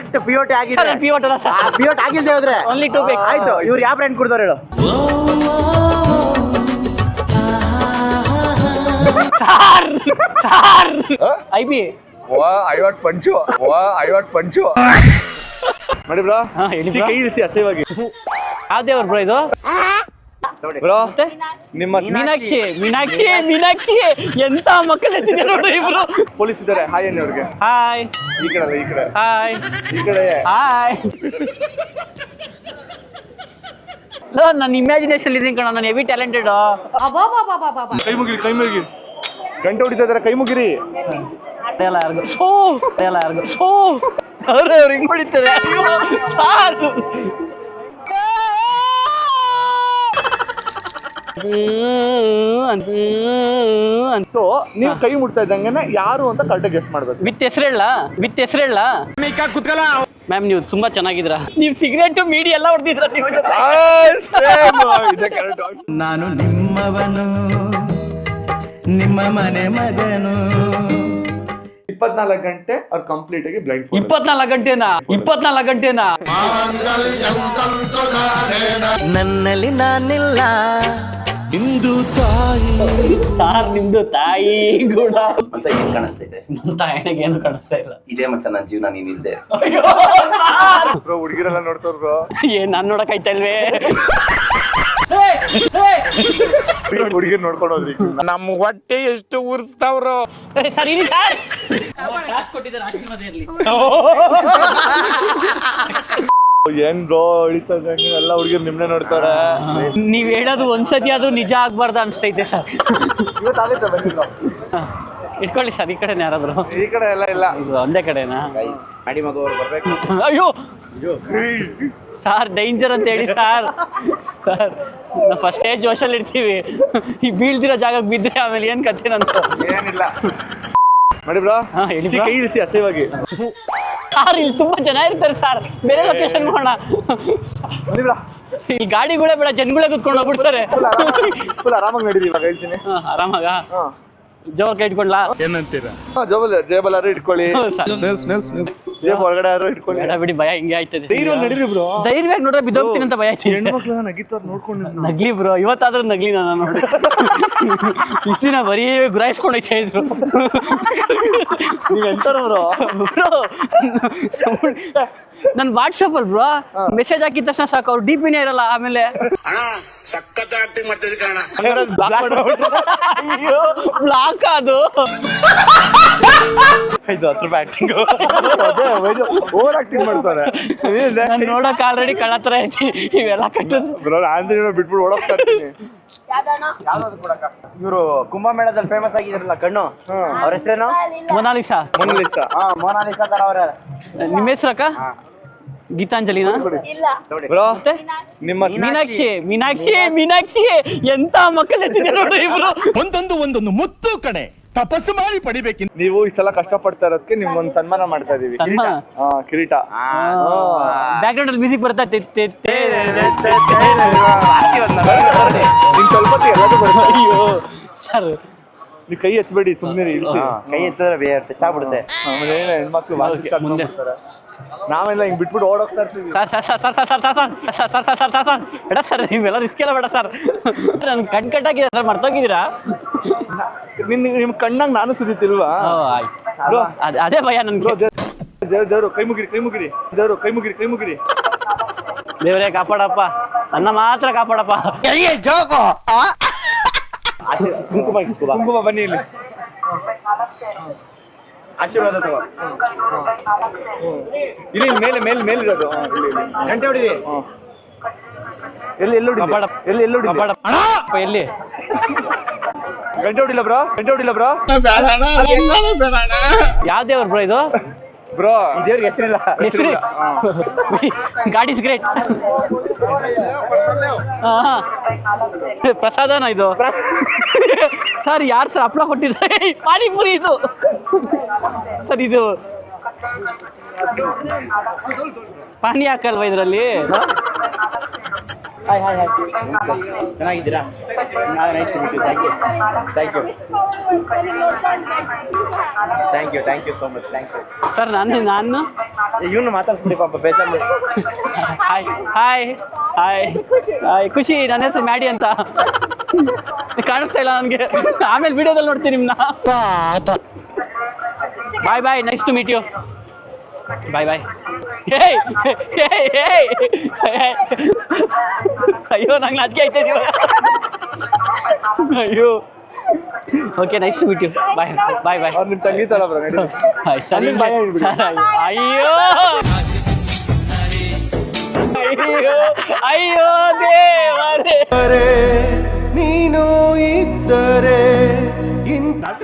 Correct ಪಿಯೋಟಿ ಆಗಿದೆ. ಪಿಯೋಟ್ ಅಲ್ಲ sir, ಪಿಯೋಟ್ ಆಗಿಲ್ದೇ ಹೋದ್ರೆ ಓನ್ಲಿ 2 ಬೇಕು. ಆಯ್ತು. ಇವ್ರು ಯಾವ ಬ್ರ್ಯಾಂಡ್ ಕುಡ್ದವ್ರು ಹೇಳು? IB ಪಂಚು ನೋಡಿ ಬ್ರೋ. ಕೈ ಇಳಿಸಿ ಅಸಹ್ಯವಾಗಿ. ಯಾವ್ದೇವ್ರ ಬ್ರೋ ಇದು? ಬ್ರೋ ಮತ್ತೆ ನಿಮ್ಮ ಮೀನಾಕ್ಷಿ ಎಂತ ಮಕ್ಕಳು ಎತ್ತಿದೆ ನೋಡ್ರಿ ಇಬ್ರು. ಪೊಲೀಸ್ ಇದ್ದಾರೆ. ಹಾಯ್ ಅನ್ನಿ ಅವ್ರಿಗೆ. ಹಾಯ್. ಈ ಕಡೆ ಅಲ್ಲ, ಈ ಕಡೆ. ಹಾಯ್. ಈ ಕಡೆ. ಹಾಯ್. ನನ್ನ ಇಮ್ಯಾಜಿನೇಷನ್ ಇದೀನಿ ಕಣ, ನಾನು ಹೆವಿ ಟ್ಯಾಲೆಂಟೆಡ್. ಕೈ ಮುಗಿರಿ. ಗಂಟೆ ಹೊಡಿತಾ ಇದಾರೆ, ಕೈ ಮುಗಿರಿ. ಅವ್ರು ಹಿಂಗ್ ಹೊಡಿತಾರೆ ಸಾಕು. ಸೊ ನೀವು ಕೈ ಮುಟ್ತಾ ಇದ್ದಂಗೆ ಯಾರು ಅಂತ ಕರೆಕ್ಟಾಗಿ ಗೆಸ್ ಮಾಡ್ಬೇಕು. ವಿತ್ ಹೆಸರೇಳ ಮ್ಯಾಮ್, ನೀವು ತುಂಬಾ ಚೆನ್ನಾಗಿದ್ರ. ನೀವು ಸಿಗರೇಟು ಮೀಡಿ ಎಲ್ಲ ಹೊಡೆದಿದ್ರ. ನಾನು ನಿಮ್ಮವನು, ನಿಮ್ಮ ಮನೆ ಮಗನು. 24 ಗಂಟೆ ಅವ್ರು ಕಂಪ್ಲೀಟ್ ಆಗಿ ಬ್ಲೈಂಡ್. 24 ಗಂಟೆನಾ? ನನ್ನಲ್ಲಿ ನಾನಿಲ್ಲ, ನಿಂದು ತಾಯಿ. ಸಾರ್ ನಿಮ್ದು ತಾಯಿ ಕೂಡ ಮಚ್ಚ ಏನ್ ಕಾಣಿಸ್ತಾ ಇದೆ? ತಾಯಿಗೆ ಏನು ಕಾಣಿಸ್ತಾ ಇಲ್ಲ. ಇದೇ ಮಚ್ಚ ನನ್ನ ಜೀವನ, ನೀನಿಲ್ದೆ. ಹುಡುಗಿರೆಲ್ಲ ನೋಡ್ತಾರ. ಏನ್ ನಾನ್ ನೋಡಕ್ ಇಲ್ವೇ? ಹುಡುಗಿರ್ ನೋಡ್ಕೊಂಡು ಹೋದ್ರಿ. ನಮ್ ಹೊಟ್ಟೆ ಎಷ್ಟು ಉರ್ಸ್ತಾವ್ರು. ಸರಿ ಸರ್, ಕೊಟ್ಟಿದ್ದಾರೆ, ಆಶೀರ್ವಾದ ಇರ್ಲಿ. ಏನ್ ಬ್ರೋ ಹಿಡಿತಾ ಇದ್ದಂಗೆ ಎಲ್ಲ ಹುಡುಗಿರ್ ನಿಮ್ನೆ ನೋಡ್ತಾರೆ. ನೀವ್ ಹೇಳೋದು ಒಂದ್ಸತಿ ಅದು ನಿಜ ಆಗ್ಬಾರ್ದು ಅನ್ಸ್ತೈತೆ ಸರ್. ಇವತ್ತಾಗುತ್ತೆ ಬಂದಿಲ್ಲ. ಇಟ್ಕೊಳ್ಳಿ ಸರ್, ಈ ಕಡೆನ ಯಾರಾದ್ರು? ಈ ಕಡೆ ಎಲ್ಲ ಇಲ್ಲ, ಇದು ಒಂದೇ ಕಡೆನಾ? ಗಾಡಿ ಮಗ ಅವ್ರು ಬರ್ಬೇಕು. ಅಯ್ಯೋ ಸಾರ್, ಡೇಂಜರ್ ಅಂತ ಹೇಳಿ ಸಾರ್. ಸರ್ ನಾವು ಫಸ್ಟೇ ಜೋಶಲ್ಲಿ ಇರ್ತೀವಿ, ಈ ಬೀಳ್ದಿರೋ ಜಾಗಕ್ಕೆ ಬಿದ್ದರೆ ಆಮೇಲೆ ಏನ್ ಕತೆ ನಂತ. ಏನಿಲ್ಲ ನೋಡಿ ಬ್ರೋ. ಕೈ ಇಳಿಸಿ ಅಸಹ್ಯವಾಗಿ. ಸಾರ್ ಇಲ್ಲಿ ತುಂಬಾ ಜನ ಇರ್ತಾರೆ ಸರ್, ಬೇರೆ ಲೊಕೇಶನ್ ಮಾಡೋಣ. ಇಲ್ಲಿ ಗಾಡಿಗಳೇ ಬೇಡ, ಜನಗಳೇ ಕುತ್ಕೊಂಡು ಹೋಗ್ಬಿಡ್ತಾರೆ. ಫುಲ್ ಆರಾಮಾಗಿ ನಡೀರಿ. ಇವಾಗ ಹೇಳ್ತೀನಿ. ಆರಾಮಾಗ ಜೋಬಲ್ ಇಟ್ಕೊಂಡ್ಲಾ? ಏನಂತೀರಾ? ಜೇಬಲ್ ಇಟ್ಕೊಳ್ಳಿ. ಜೇಬ್ ಒಳಗಡೆ ಯಾರು ಇಟ್ಕೊಳ್ಳಿ. ಬೇಡ ಬಿಡಿ, ಭಯ ಹಿಂಗೆ ಆಯ್ತದೆ. ನಡೀರಿ ಬ್ರೋ. ಧೈರ್ಯವಾಗಿ ನೋಡ್ರೆ ಬಿದ್ದೋಗ್ತೀನಿ ಅಂತ ಭಯ ಆಯ್ತು. ಹೆಣ್ಮಕ್ಳು ನಗಿತಾರ ನೋಡ್ಕೊಂಡು. ನಗ್ಲಿ ಬ್ರೋ, ಇವತ್ತಾದ್ರೂ ನಗ್ಲಿ. ನಾನು ಇಷ್ಟು ದಿನ ಬರೀ ಗುರಾಯಿಸ್ಕೊಂಡು ಹೋಗ್ತಾ ಇದ್ರು. ನೀವ್ ಎಂತಾರ ಬ್ರೋ? ನನ್ ವಾಟ್ಸಪ್ ಅಲ್ಲಿ ಬ್ರೋ ಮೆಸೇಜ್ ಹಾಕಿದ ತಕ್ಷಣ ಸಾಕು, ಅವ್ರು ಡಿಪಿನೇ ಇರಲ್ಲ. ಆಮೇಲೆ ಬ್ಲಾಕ್ ಅದು. 10 ರೂಪಾಯಿ ಆಕ್ಟಿಂಗ್. ಓವರ್ ಆಕ್ಟಿಂಗ್ ಮಾಡ್ತಾರೆ. ನಾನು ನೋಡಕ್ ಆಲ್ರೆಡಿ ಕಳ್ಳ ತರ ಐತಿ ಇವೆಲ್ಲ ಕಟ್ಟಿದ್ರು. ಬ್ರೋ ಆಂಜನೇಯ ಬಿಟ್ಬಿಟ್ಟು ಓಡೋಗ್ತಾ ಇರ್ತೀನಿ. ಇವರು ಕುಂಭಮೇಳದಲ್ಲಿ ಫೇಮಸ್ ಆಗಿದ್ರಲ್ಲ ಕಣ್ಣು, ಅವ್ರ ಹೆಸರೇನು? ಮೊನಾಲಿಸಾ. ಮೊನಾಲಿಸಾ ತರ ಅವ್ರ. ನಿಮ್ಮ ಹೆಸ್ರಕ್ಕ? ಗೀತಾಂಜಲಿನಾ? ಬ್ರೋ ಮತ್ತೆ ನಿಮ್ಮ ಮೀನಾಕ್ಷಿ ಎಂತ ಮಕ್ಕಳು ಎತ್ತಿದೆ ನೋಡು ಇಬ್ರು. ಒಂದೊಂದು ಮುತ್ತು ಕಡೆ ತಪಸ್ಸು ಮಾಡಿ ಪಡಿಬೇಕಿಂತ. ನೀವು ಇಷ್ಟೆಲ್ಲ ಕಷ್ಟ ಪಡ್ತಾ ಇರೋದಕ್ಕೆ ನಿಮ್ಗೊಂದು ಸನ್ಮಾನ ಮಾಡ್ತಾ ಇದೀವಿ. ಸನ್ಮಾನ? ಕಿರೀಟ. ಬ್ಯಾಕ್ ಗ್ರೌಂಡ್ ಅಲ್ಲಿ ಮ್ಯೂಸಿಕ್ ಬರ್ತಾ ನಿನ್ ಸ್ವಲ್ಪ ಎಲ್ಲದೂ ಬರುತ್ತೆ. ಅಯ್ಯೋ ಸರ್, ನೀವು ಕೈ ಎತ್ತಬೇಡಿ, ಸುಮ್ಮನೆ ಇಳಿಸಿ. ಕೈ ಎತ್ತಿದ್ರೆ ಹೆಚ್ಚಾಗ್ಬಿಡುತ್ತೆ. ಆಮೇಲೆ ಹೆಣ್ಮಕ್ಳು ಮುಂದೆ ನಾವೆಲ್ಲ ಹಿಂಗ್ ಬಿಟ್ಬಿಟ್ಟು ಓಡೋಗ್ತಾ ಇರ್ತೀವಿ. ಬೇಡ ಸರ್, ನೀವೆಲ್ಲ ರಿಸ್ಕ್ ಎಲ್ಲ ಬೇಡ ಸರ್. ನನ್ ಕಟ್ಟಾಗಿದೆ ಸರ್, ಮರ್ತೋಗಿದ್ದೀರಾ? ನಿಮ್ ಕಣ್ಣಾಗ ನಾನು ಸುರಿತಿಲ್ವಾ? ಅದೇ ಭಯ ನನ್ಗೆ. ದೇವ್ರು ಕೈ ಮುಗಿರಿ. ದೇವ್ರೇ ಕಾಪಾಡಪ್ಪ, ನನ್ನ ಮಾತ್ರ ಕಾಪಾಡಪ್ಪ. ಕುಂಕುಮ ಬನ್ನಿ ಇಲ್ಲಿ. ಆಶೀರ್ವಾದ ತಗೋ. ಇಲ್ಲಿ ಮೇಲೆ ಇರೋದು. ಗಂಟೆ ಹೊಡಿರಿ. ಎಲ್ಲಿ ಗಂಟೆ ಹೊಡಿಲ್ಲ ಬ್ರೋ. ಯಾವ ದೇವ್ರ ಬ್ರೋ ಇದು? ಬ್ರೋ ಈ ದೇವ್ರಿಗೆ ಹೆಸರಿಲ್ಲ. God is great. ಪ್ರಸಾದನ ಇದು? ಸರ್ ಯಾರು ಸರ್ ಹಪ್ಪಳ ಕೊಟ್ಟಿದ್ದಾರೆ? ಪಾನಿಪುರಿ ಇದು ಸರ್. ಇದು ಪಾನಿ ಹಾಕಲ್ವಾ ಇದರಲ್ಲಿ? ಹಾಯ್ ಹಾಯ್ ಹಾಯ್ ಚೆನ್ನಾಗಿದ್ದೀರಾ? Nice to meet you. Thank you thank you so much. Thank you sir ನಾನು ಇವನು ಮಾತಾಡ್ಸ್ಬಿಡಿ ಪಾಪ ಬೇಜಾರು. ಹಾಯ್ ಹಾಯ್ ಹಾಯ್ ಹಾಯ್ ಖುಷಿ. ನನ್ನ ಹೆಸರು ಮ್ಯಾಡಿ ಅಂತ. ಕಾಣಿಸ್ತಾ ಇಲ್ಲ ನನಗೆ. ಆಮೇಲೆ ವಿಡಿಯೋದಲ್ಲಿ ನೋಡ್ತೀನಿ ನಿಮ್ಮನ್ನ. Bye bye. Nice to meet you. Bye bye. ಅಯ್ಯೋ ನಂಗೆ ನಾಚಿಕೆ ಆಯ್ತಾ ಇವಾಗ. ಅಯ್ಯೋ okay nice to meet you. Bye bye bye. ಅವ್ರು ನಿಮ್ಮ ತಂಗಿ ತರ ಬ್ರೋ. ಅಯ್ಯೋ ಅಯ್ಯೋ ಅಯ್ಯೋ ದೇವರೇ ನೀನು ಇದ್ದರೆ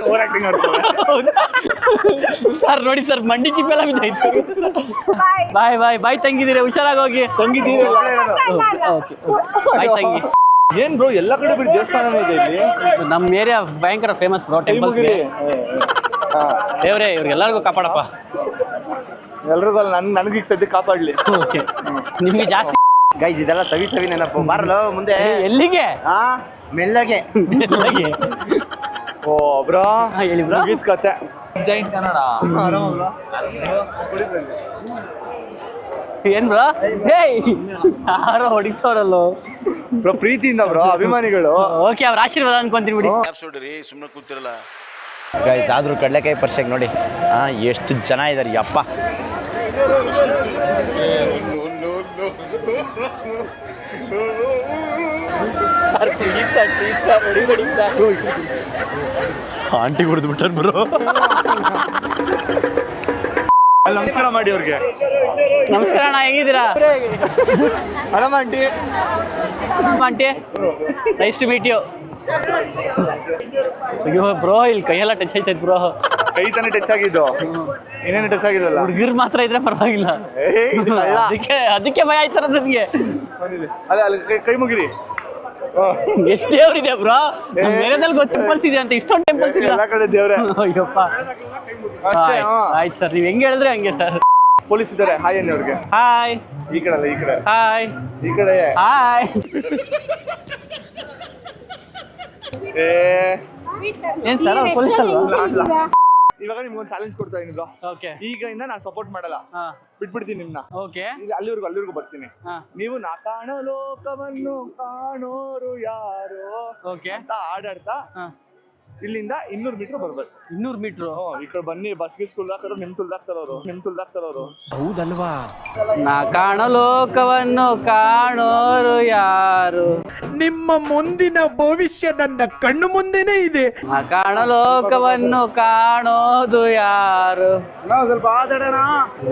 ಓವರ್ ಆಕ್ಟಿಂಗ್ ಮಾಡ್ತಾರೆ. ಸರ್ ನೋಡಿ ಸರ್ ಮಂಡಿ ಚಿಪ್ಪೆಲ್ಲ ಬಿದ್ದಾಯ್ತು. ಬಾಯ್ ಬಾಯ್ ಬಾಯ್. ತಂಗಿದ್ದೀರಾ? ಹುಷಾರಾಗಿ ಹೋಗಿ. ತಂಗಿದ್ದೀರಲ್ಲ ಓಕೆ ಬಾಯ್ ತಂಗಿ. ಏನ್ ಬ್ರೋ ಎಲ್ಲ ಕಡೆ ಬರೀ ದೇವಸ್ಥಾನನೇ ಇದೆ ಇಲ್ಲಿ. ನಮ್ಮ ಏರಿಯಾ ಭಯಂಕರ ಫೇಮಸ್ ಬ್ರೋ ಟೆಂಪಲ್ಸ್. ದೇವ್ರೇ ಇವ್ರಿಗೆಲ್ಲರಿಗೂ ಕಾಪಾಡಪ್ಪ. ಎಲ್ರಿಗೂ ನನಗೀಗ ಸದ್ಯ ಕಾಪಾಡ್ಲಿ. ಓಕೆ ನಿಮ್ಗೆ ಜಾಸ್ತಿ ಗೈಸ್ ಇದೆಲ್ಲ ಸವಿ ನೆನಪು. ಬಾರಲ್ಲ ಮುಂದೆ. ಎಲ್ಲಿಗೆ? ಮೆಲ್ಲಗೆ. ಎಲ್ಲಿಗೆ? ಓ ಬ್ರೋ ಹೇಳಿ ಬ್ರೋ. ಮುಗೀತ್ ಕತೆ. ಜೈಂಟ್ ಕನ್ನಡ. ಏನ್ ಬ್ರೋ? ಹೇಯ್ ಯಾರೋ ಹೊಡಿತವ್ರಲ್ಲೋ ಬ್ರೋ ಪ್ರೀತಿಯಿಂದ ಬ್ರೋ ಅಭಿಮಾನಿಗಳು. ಓಕೆ ಅವ್ರ ಆಶೀರ್ವಾದ ಅನ್ಕೊಂತೀನಿ ಬಿಡಿ. ಸುಮ್ಮನೆ ಕೂತಿರಲ್ಲ. ಗೈಸ್ ಆದ್ರೂ ಕಡಲೆಕಾಯಿ ಪರ್ಸೆಗೆ ನೋಡಿ ಎಷ್ಟು ಜನ ಇದ್ದಾರೆ ಯಪ್ಪ. ಆಂಟಿ ಹೊಡೆದು ಬಿಟ್ಟಾರ ಬ್ರೋ. ಅಲ್ಲಿ ನಮಸ್ಕಾರ ಮಾಡಿ ಅವ್ರಿಗೆ. ನಮಸ್ಕಾರ ಅಣ್ಣ, ಹೇಗಿದ್ದೀರಾ? ಆರಾಮ aunty. Aunty nice to meet you. ಅಯ್ಯೋ ಬ್ರೋ ಇಲ್ಲಿ ಕೈಯೆಲ್ಲ ಟಚ್ ಆಯ್ತೈತೆ ಬ್ರೋ. ಕೈ ತಾನೇ ಟಚ್ ಆಗಿದ್ದು, ಏನೇನು ಟಚ್ ಆಗಿದ್ದಲ್ಲ. ಹುಡುಗಿರ್ ಮಾತ್ರ ಇದ್ರೆ ಪರವಾಗಿಲ್ಲ. ಅದಕ್ಕೆ ಭಯ ಆಯ್ತಾರ ನನಗೆ. ಅದೇ ಅಲ್ಲಿ ಕೈ ಮುಗಿರಿ. ಎಷ್ಟು ದೇವ್ರಿದೆ ಬ್ರೋ. ಮೇರೆದಲ್ಲಿ ಗೊತ್ತು ಟೆಂಪಲ್ಸ್ ಇದೆ ಅಂತ. ಇಷ್ಟೊಂದು ಟೆಂಪಲ್ಸ್ ಇದೆ ಎಲ್ಲ ಕಡೆ ದೇವ್ರೆ. ಅಯ್ಯಪ್ಪ ಆಯ್ತು ಸರ್, ನೀವು ಹೆಂಗೆ ಹೇಳಿದ್ರೆ ಹಂಗೆ ಸರ್. ಪೊಲೀಸ್ ಇದ್ದಾರೆ. ಹಾಯ್ ಅನ್ನಿ ಅವ್ರಿಗೆ. ಹಾಯ್. ಈ ಕಡೆ ಅಲ್ಲ, ಈ ಕಡೆ. ಹಾಯ್. ಈ ಕಡೆ. ಹಾಯ್. ಏನ್ ಸರ್ ಪೊಲೀಸ್ ಅಲ್ವಾ? ಇವಾಗ ನಿಮ್ಗೊಂದು ಚಾಲೆಂಜ್ ಕೊಡ್ತಾ ಇದೀನಿ ಬ್ರೋ. ಓಕೆ. ಈಗ ಇಂದ ನಾನು ಸಪೋರ್ಟ್ ಮಾಡಲ್ಲ, ಬಿಟ್ಬಿಡ್ತೀನಿ ನಿಮ್ನ. ಓಕೆ. ಅಲ್ಲಿವರೆಗೂ ಬರ್ತೀನಿ. ನೀವು ನಾ ಕಾಣೋ ಲೋಕವನ್ನು ಕಾಣೋರು ಯಾರು ಓಕೆ ಅಂತ ಹಾಡಾಡ್ತಾ ಇಲ್ಲಿಂದ 200 ಮೀಟರ್ ಬರ್ಬೇಕು. 200 ಮೀಟ್ರು? ಈ ಕಡೆ ಬನ್ನಿ. ಬಸ್ಗೆ ತುಳ್ದಾಕ್ತಾರ, ನಿಮ್ ತುಳ್ದಾಕ್ತಾರವ್ರು. ಹೌದಲ್ವಾ? ನಾ ಕಾಣೋ ಲೋಕವನ್ನು ಕಾಣೋರು ಯಾರು? ನಿಮ್ಮ ಮುಂದಿನ ಭವಿಷ್ಯ ನನ್ನ ಕಣ್ಣು ಮುಂದೆನೇ ಇದೆ. ನಾ ಕಾಣೋ ಲೋಕವನ್ನು ಕಾಣೋದು ಯಾರು? ಸ್ವಲ್ಪ ಆದಾಡೋಣ.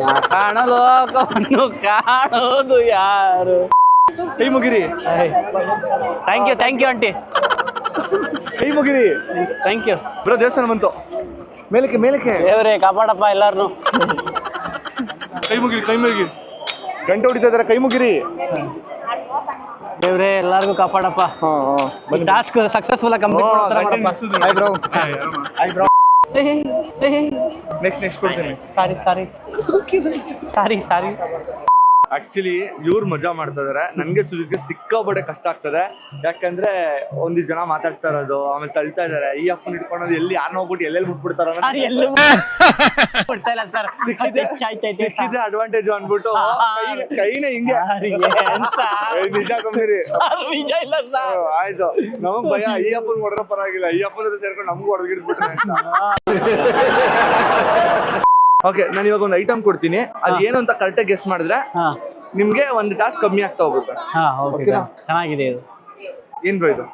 ನಾ ಕಾಣೋ ಲೋಕವನ್ನು ಕಾಣೋದು ಯಾರು? ಕೈ ಮುಗಿರಿ. Thank you aunty. ಕೈ ಮುಗಿರಿ. Thank you bro. ದೇವಸ್ಥಾನ ಬಂತು. ಮೇಲಕ್ಕೆ. ದೇವ್ರೇ ಕಾಪಾಡಪ್ಪ ಎಲ್ಲಾರನು. ಕೈ ಮುಗಿರಿ. ಗಂಟೆ ಹೊಡಿತಾ ಇದಾರೆ. ಕೈ ಮುಗಿರಿ. ದೇವ್ರೇ ಎಲ್ಲಾರ್ಗು ಕಾಪಾಡಪ್ಪ. ಟಾಸ್ಕ್ ಸಕ್ಸಸ್ಫುಲ್ ಕಂಪ್ಲೀಟ್ ನೆಕ್ಸ್ಟ್ ಕೊಡ್ತೀನಿ. ಸಾರಿ. ಆಕ್ಚುಲಿ ಇವ್ರು ಮಜಾ ಮಾಡ್ತಾ ಇದಾರೆ. ನನ್ಗೆ ಸುಜಿತ್ಗೆ ಸಿಕ್ಕಾಬಡೆ ಕಷ್ಟ ಆಗ್ತದೆ. ಯಾಕಂದ್ರೆ ಒಂದಿಷ್ಟು ಜನ ಮಾತಾಡ್ಸ್ತಾ ಇರೋದು, ಆಮೇಲೆ ತಳ್ತಾ ಇದಾರೆ. ಈ ಅಪ್ಪನ ಇಟ್ಕೊಳ್ಳೋದು ಎಲ್ಲಿ ಯಾರನ್ನ ಹೋಗ್ಬಿಟ್ಟು ಎಲ್ಲೆಲ್ಲಿ ಬಿಟ್ಬಿಡ್ತಾರ. ಸಿಕ್ಕಿದೆ ಅಡ್ವಾಂಟೇಜ್ ಅನ್ಬಿಟ್ಟು ಕೈನೇ ಹಿಂಗೆ. ನಿಜ ಕಮ್ಮಿರಿ. ಆಯ್ತು, ನಮಗ್ ಭಯ. ಈ ಅಪ್ಪನ್ ಹೊಡೆದ್ರೆ ಪರವಾಗಿಲ್ಲ, ಈ ಅಪ್ಪನ ಜೊತೆ ಸೇರ್ಕೊಂಡು ನಮ್ಗೂ ಹೊಡೆದ್ಗಿಡ್ಬಿಟ್ರೆ. ಓಕೆ, ನಾನು ಇವಾಗ ಒಂದು ಐಟಮ್ ಕೊಡ್ತೀನಿ. ಅದು ಏನು ಅಂತ ಕರೆಕ್ಟಾಗಿ ಗೆಸ್ ಮಾಡಿದ್ರೆ ನಿಮ್ಗೆ ಒಂದು ಟಾಸ್ಕ್ ಕಮ್ಮಿ ಆಗ್ತಾ ಹೋಗುತ್ತೆ. ಚೆನ್ನಾಗಿದೆ ಇದು. ಏನ್ ಬ್ರೋ ಇದು?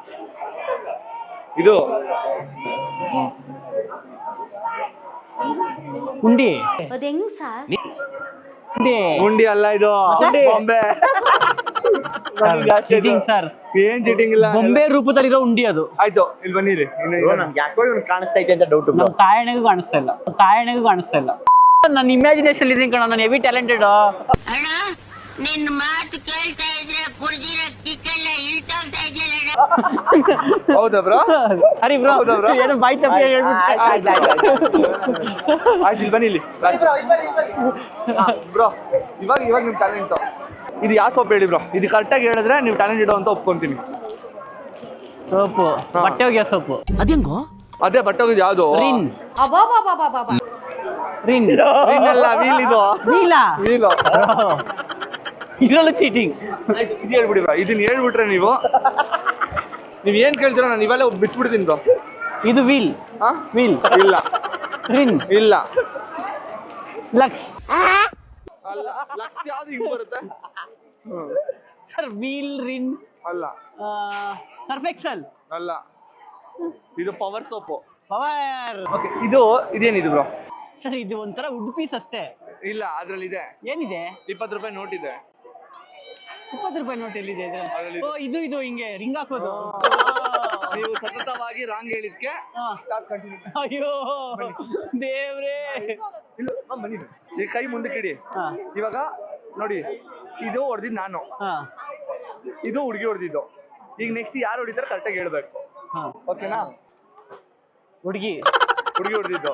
ಉಂಡಿ. ಉಂಡಿ ಅಲ್ಲ, ಇದು ಬೊಂಬೆ. Cheating sir. ಏನ್ ಚೀಟಿಂಗ್ ಇಲ್ಲ, ಬೊಂಬೆ ರೂಪದಲ್ಲಿರೋ ಉಂಡಿ ಅದು. ಆಯ್ತು, ಇಲ್ಲಿ ಬನ್ನಿರಿ. ನಮ್ಗೆ ಯಾಕೋ ಇವ್ನು ಕಾಣಿಸ್ತಾ ಐತೆ ಅಂತ ಡೌಟ್. ನಮ್ಮ ತಾಯಣೆಗೂ ಕಾಣಿಸ್ತಾ ಇಲ್ಲ. ನನ್ನ ಇಮ್ಯಾಜಿನೇಷನ್ ಇದೀನಿ ಕಣ. ನಾನು ಹೆವಿ ಟ್ಯಾಲೆಂಟೆಡ್. ಅಣ್ಣ ನಿನ್ನ ಮಾತು ಕೇಳ್ತಾ ಇದ್ರೆ ಕುಡ್ದಿರೋ ಕಿಕ್ಕೆಲ್ಲ ಇಳ್ತೋಗ್ತಾ ಇದೆಯಲ್ಲ. ಹೌದಾ ಬ್ರೋ? ಸರಿ ಬ್ರೋ, ಏನೋ ಬಾಯ್ ತಪ್ಪಿ ಹೇಳ್ಬಿಟ್ಟೆ. ಆಯ್ತು, ಇಲ್ಲಿ ಬನ್ನಿ. ಇಲ್ಲಿ ಬ್ರೋ, ಇವಾಗ ನಿಮ್ ಟ್ಯಾಲೆಂಟ್ ಇದು ಯಾವ ಸೋಪ್ ಹೇಳಿ ಬ್ರೋ? ಇದು ಕರೆಕ್ಟಾಗಿ ಹೇಳಿದ್ರೆ ನೀವು ಟ್ಯಾಲೆಂಟ್ ಇಡೋ ಅಂತ ಒಪ್ಕೊಂತೀನಿ. ಸೋಪು, ಬಟ್ಟೆ ಒಗೆಯೋ ಸೋಪು. ಅದೇಂಗೋ? ಅದೇ ಬಟ್ಟೆ ಒಗೆದು ಯಾವುದು? ರಿನ್. ರಿನ್. ರಿನ್ ಅಲ್ಲ, ವೀಲ್ ಇದು. ವೀಲಾ? ವೀಲು. ಇದ್ರಲ್ಲೂ ಚೀಟಿಂಗ್. ಇದು ಹೇಳ್ಬಿಡಿ ಬ್ರೋ, ಇದನ್ನ ಹೇಳ್ಬಿಟ್ರೆ ನೀವು ಏನ್ ಕೇಳ್ತೀರ ನಾನು ಇವೆಲ್ಲ ಬಿಟ್ಬಿಡ್ತೀನಿ ಬ್ರೋ. ಇದು ವೀಲ್. ವೀಲ್ ಇಲ್ಲ. ರಿನ್ ಇಲ್ಲ. ಲಕ್ಸ್. ಅಲ್ಲ, ಲಕ್ಷ ಯಾವ್ದು ಹಿಂಗ್ ಬರುತ್ತೆ? ಸರ್ ವೀಲ್ ರಿನ್ ಅಲ್ಲ. ಸರ್ಫ್ ಎಕ್ಸೆಲ್ ಅಲ್ಲ, ಇದು ಪವರ್ ಸೋಪು. ಪವರ್. ಓಕೆ, ಇದೇನಿದು ಬ್ರೋ? ಸರ್ ಇದು ಒಂಥರ ವುಡ್ ಪೀಸ್ ಅಷ್ಟೇ. ಇಲ್ಲ, ಅದ್ರಲ್ಲಿ ಇದೆ. ಏನಿದೆ? 20 ರೂಪಾಯಿ ನೋಟ್ ಇದೆ. 20 ರೂಪಾಯಿ ನೋಟ್ ಎಲ್ಲಿದೆ? ಅದ್ರಲ್ಲಿ ಓ, ಇದು ಹಿಂಗೆ ರಿಂಗ್ ಹಾಕೋದು. ನೀವು ಸತತವಾಗಿ ರಾಂಗ್ ಹೇಳಿದ್ಕೆ ಅಯ್ಯೋ ದೇವ್ರೇ. ಈ ಕೈ ಮುಂದಕ್ಕೆ ಇಡಿ. ಇವಾಗ ನೋಡಿ, ಇದು ಹೊಡೆದಿದ್ದು ನಾನು, ಇದು ಹುಡುಗಿ ಹೊಡೆದಿದ್ದು. ಈಗ ನೆಕ್ಸ್ಟ್ ಯಾರು ಹೊಡಿತಾರೆ ಕರೆಕ್ಟಾಗಿ ಹೇಳ್ಬೇಕು. ಓಕೆನಾ? ಹುಡುಗಿ ಹೊಡೆದಿದ್ದು.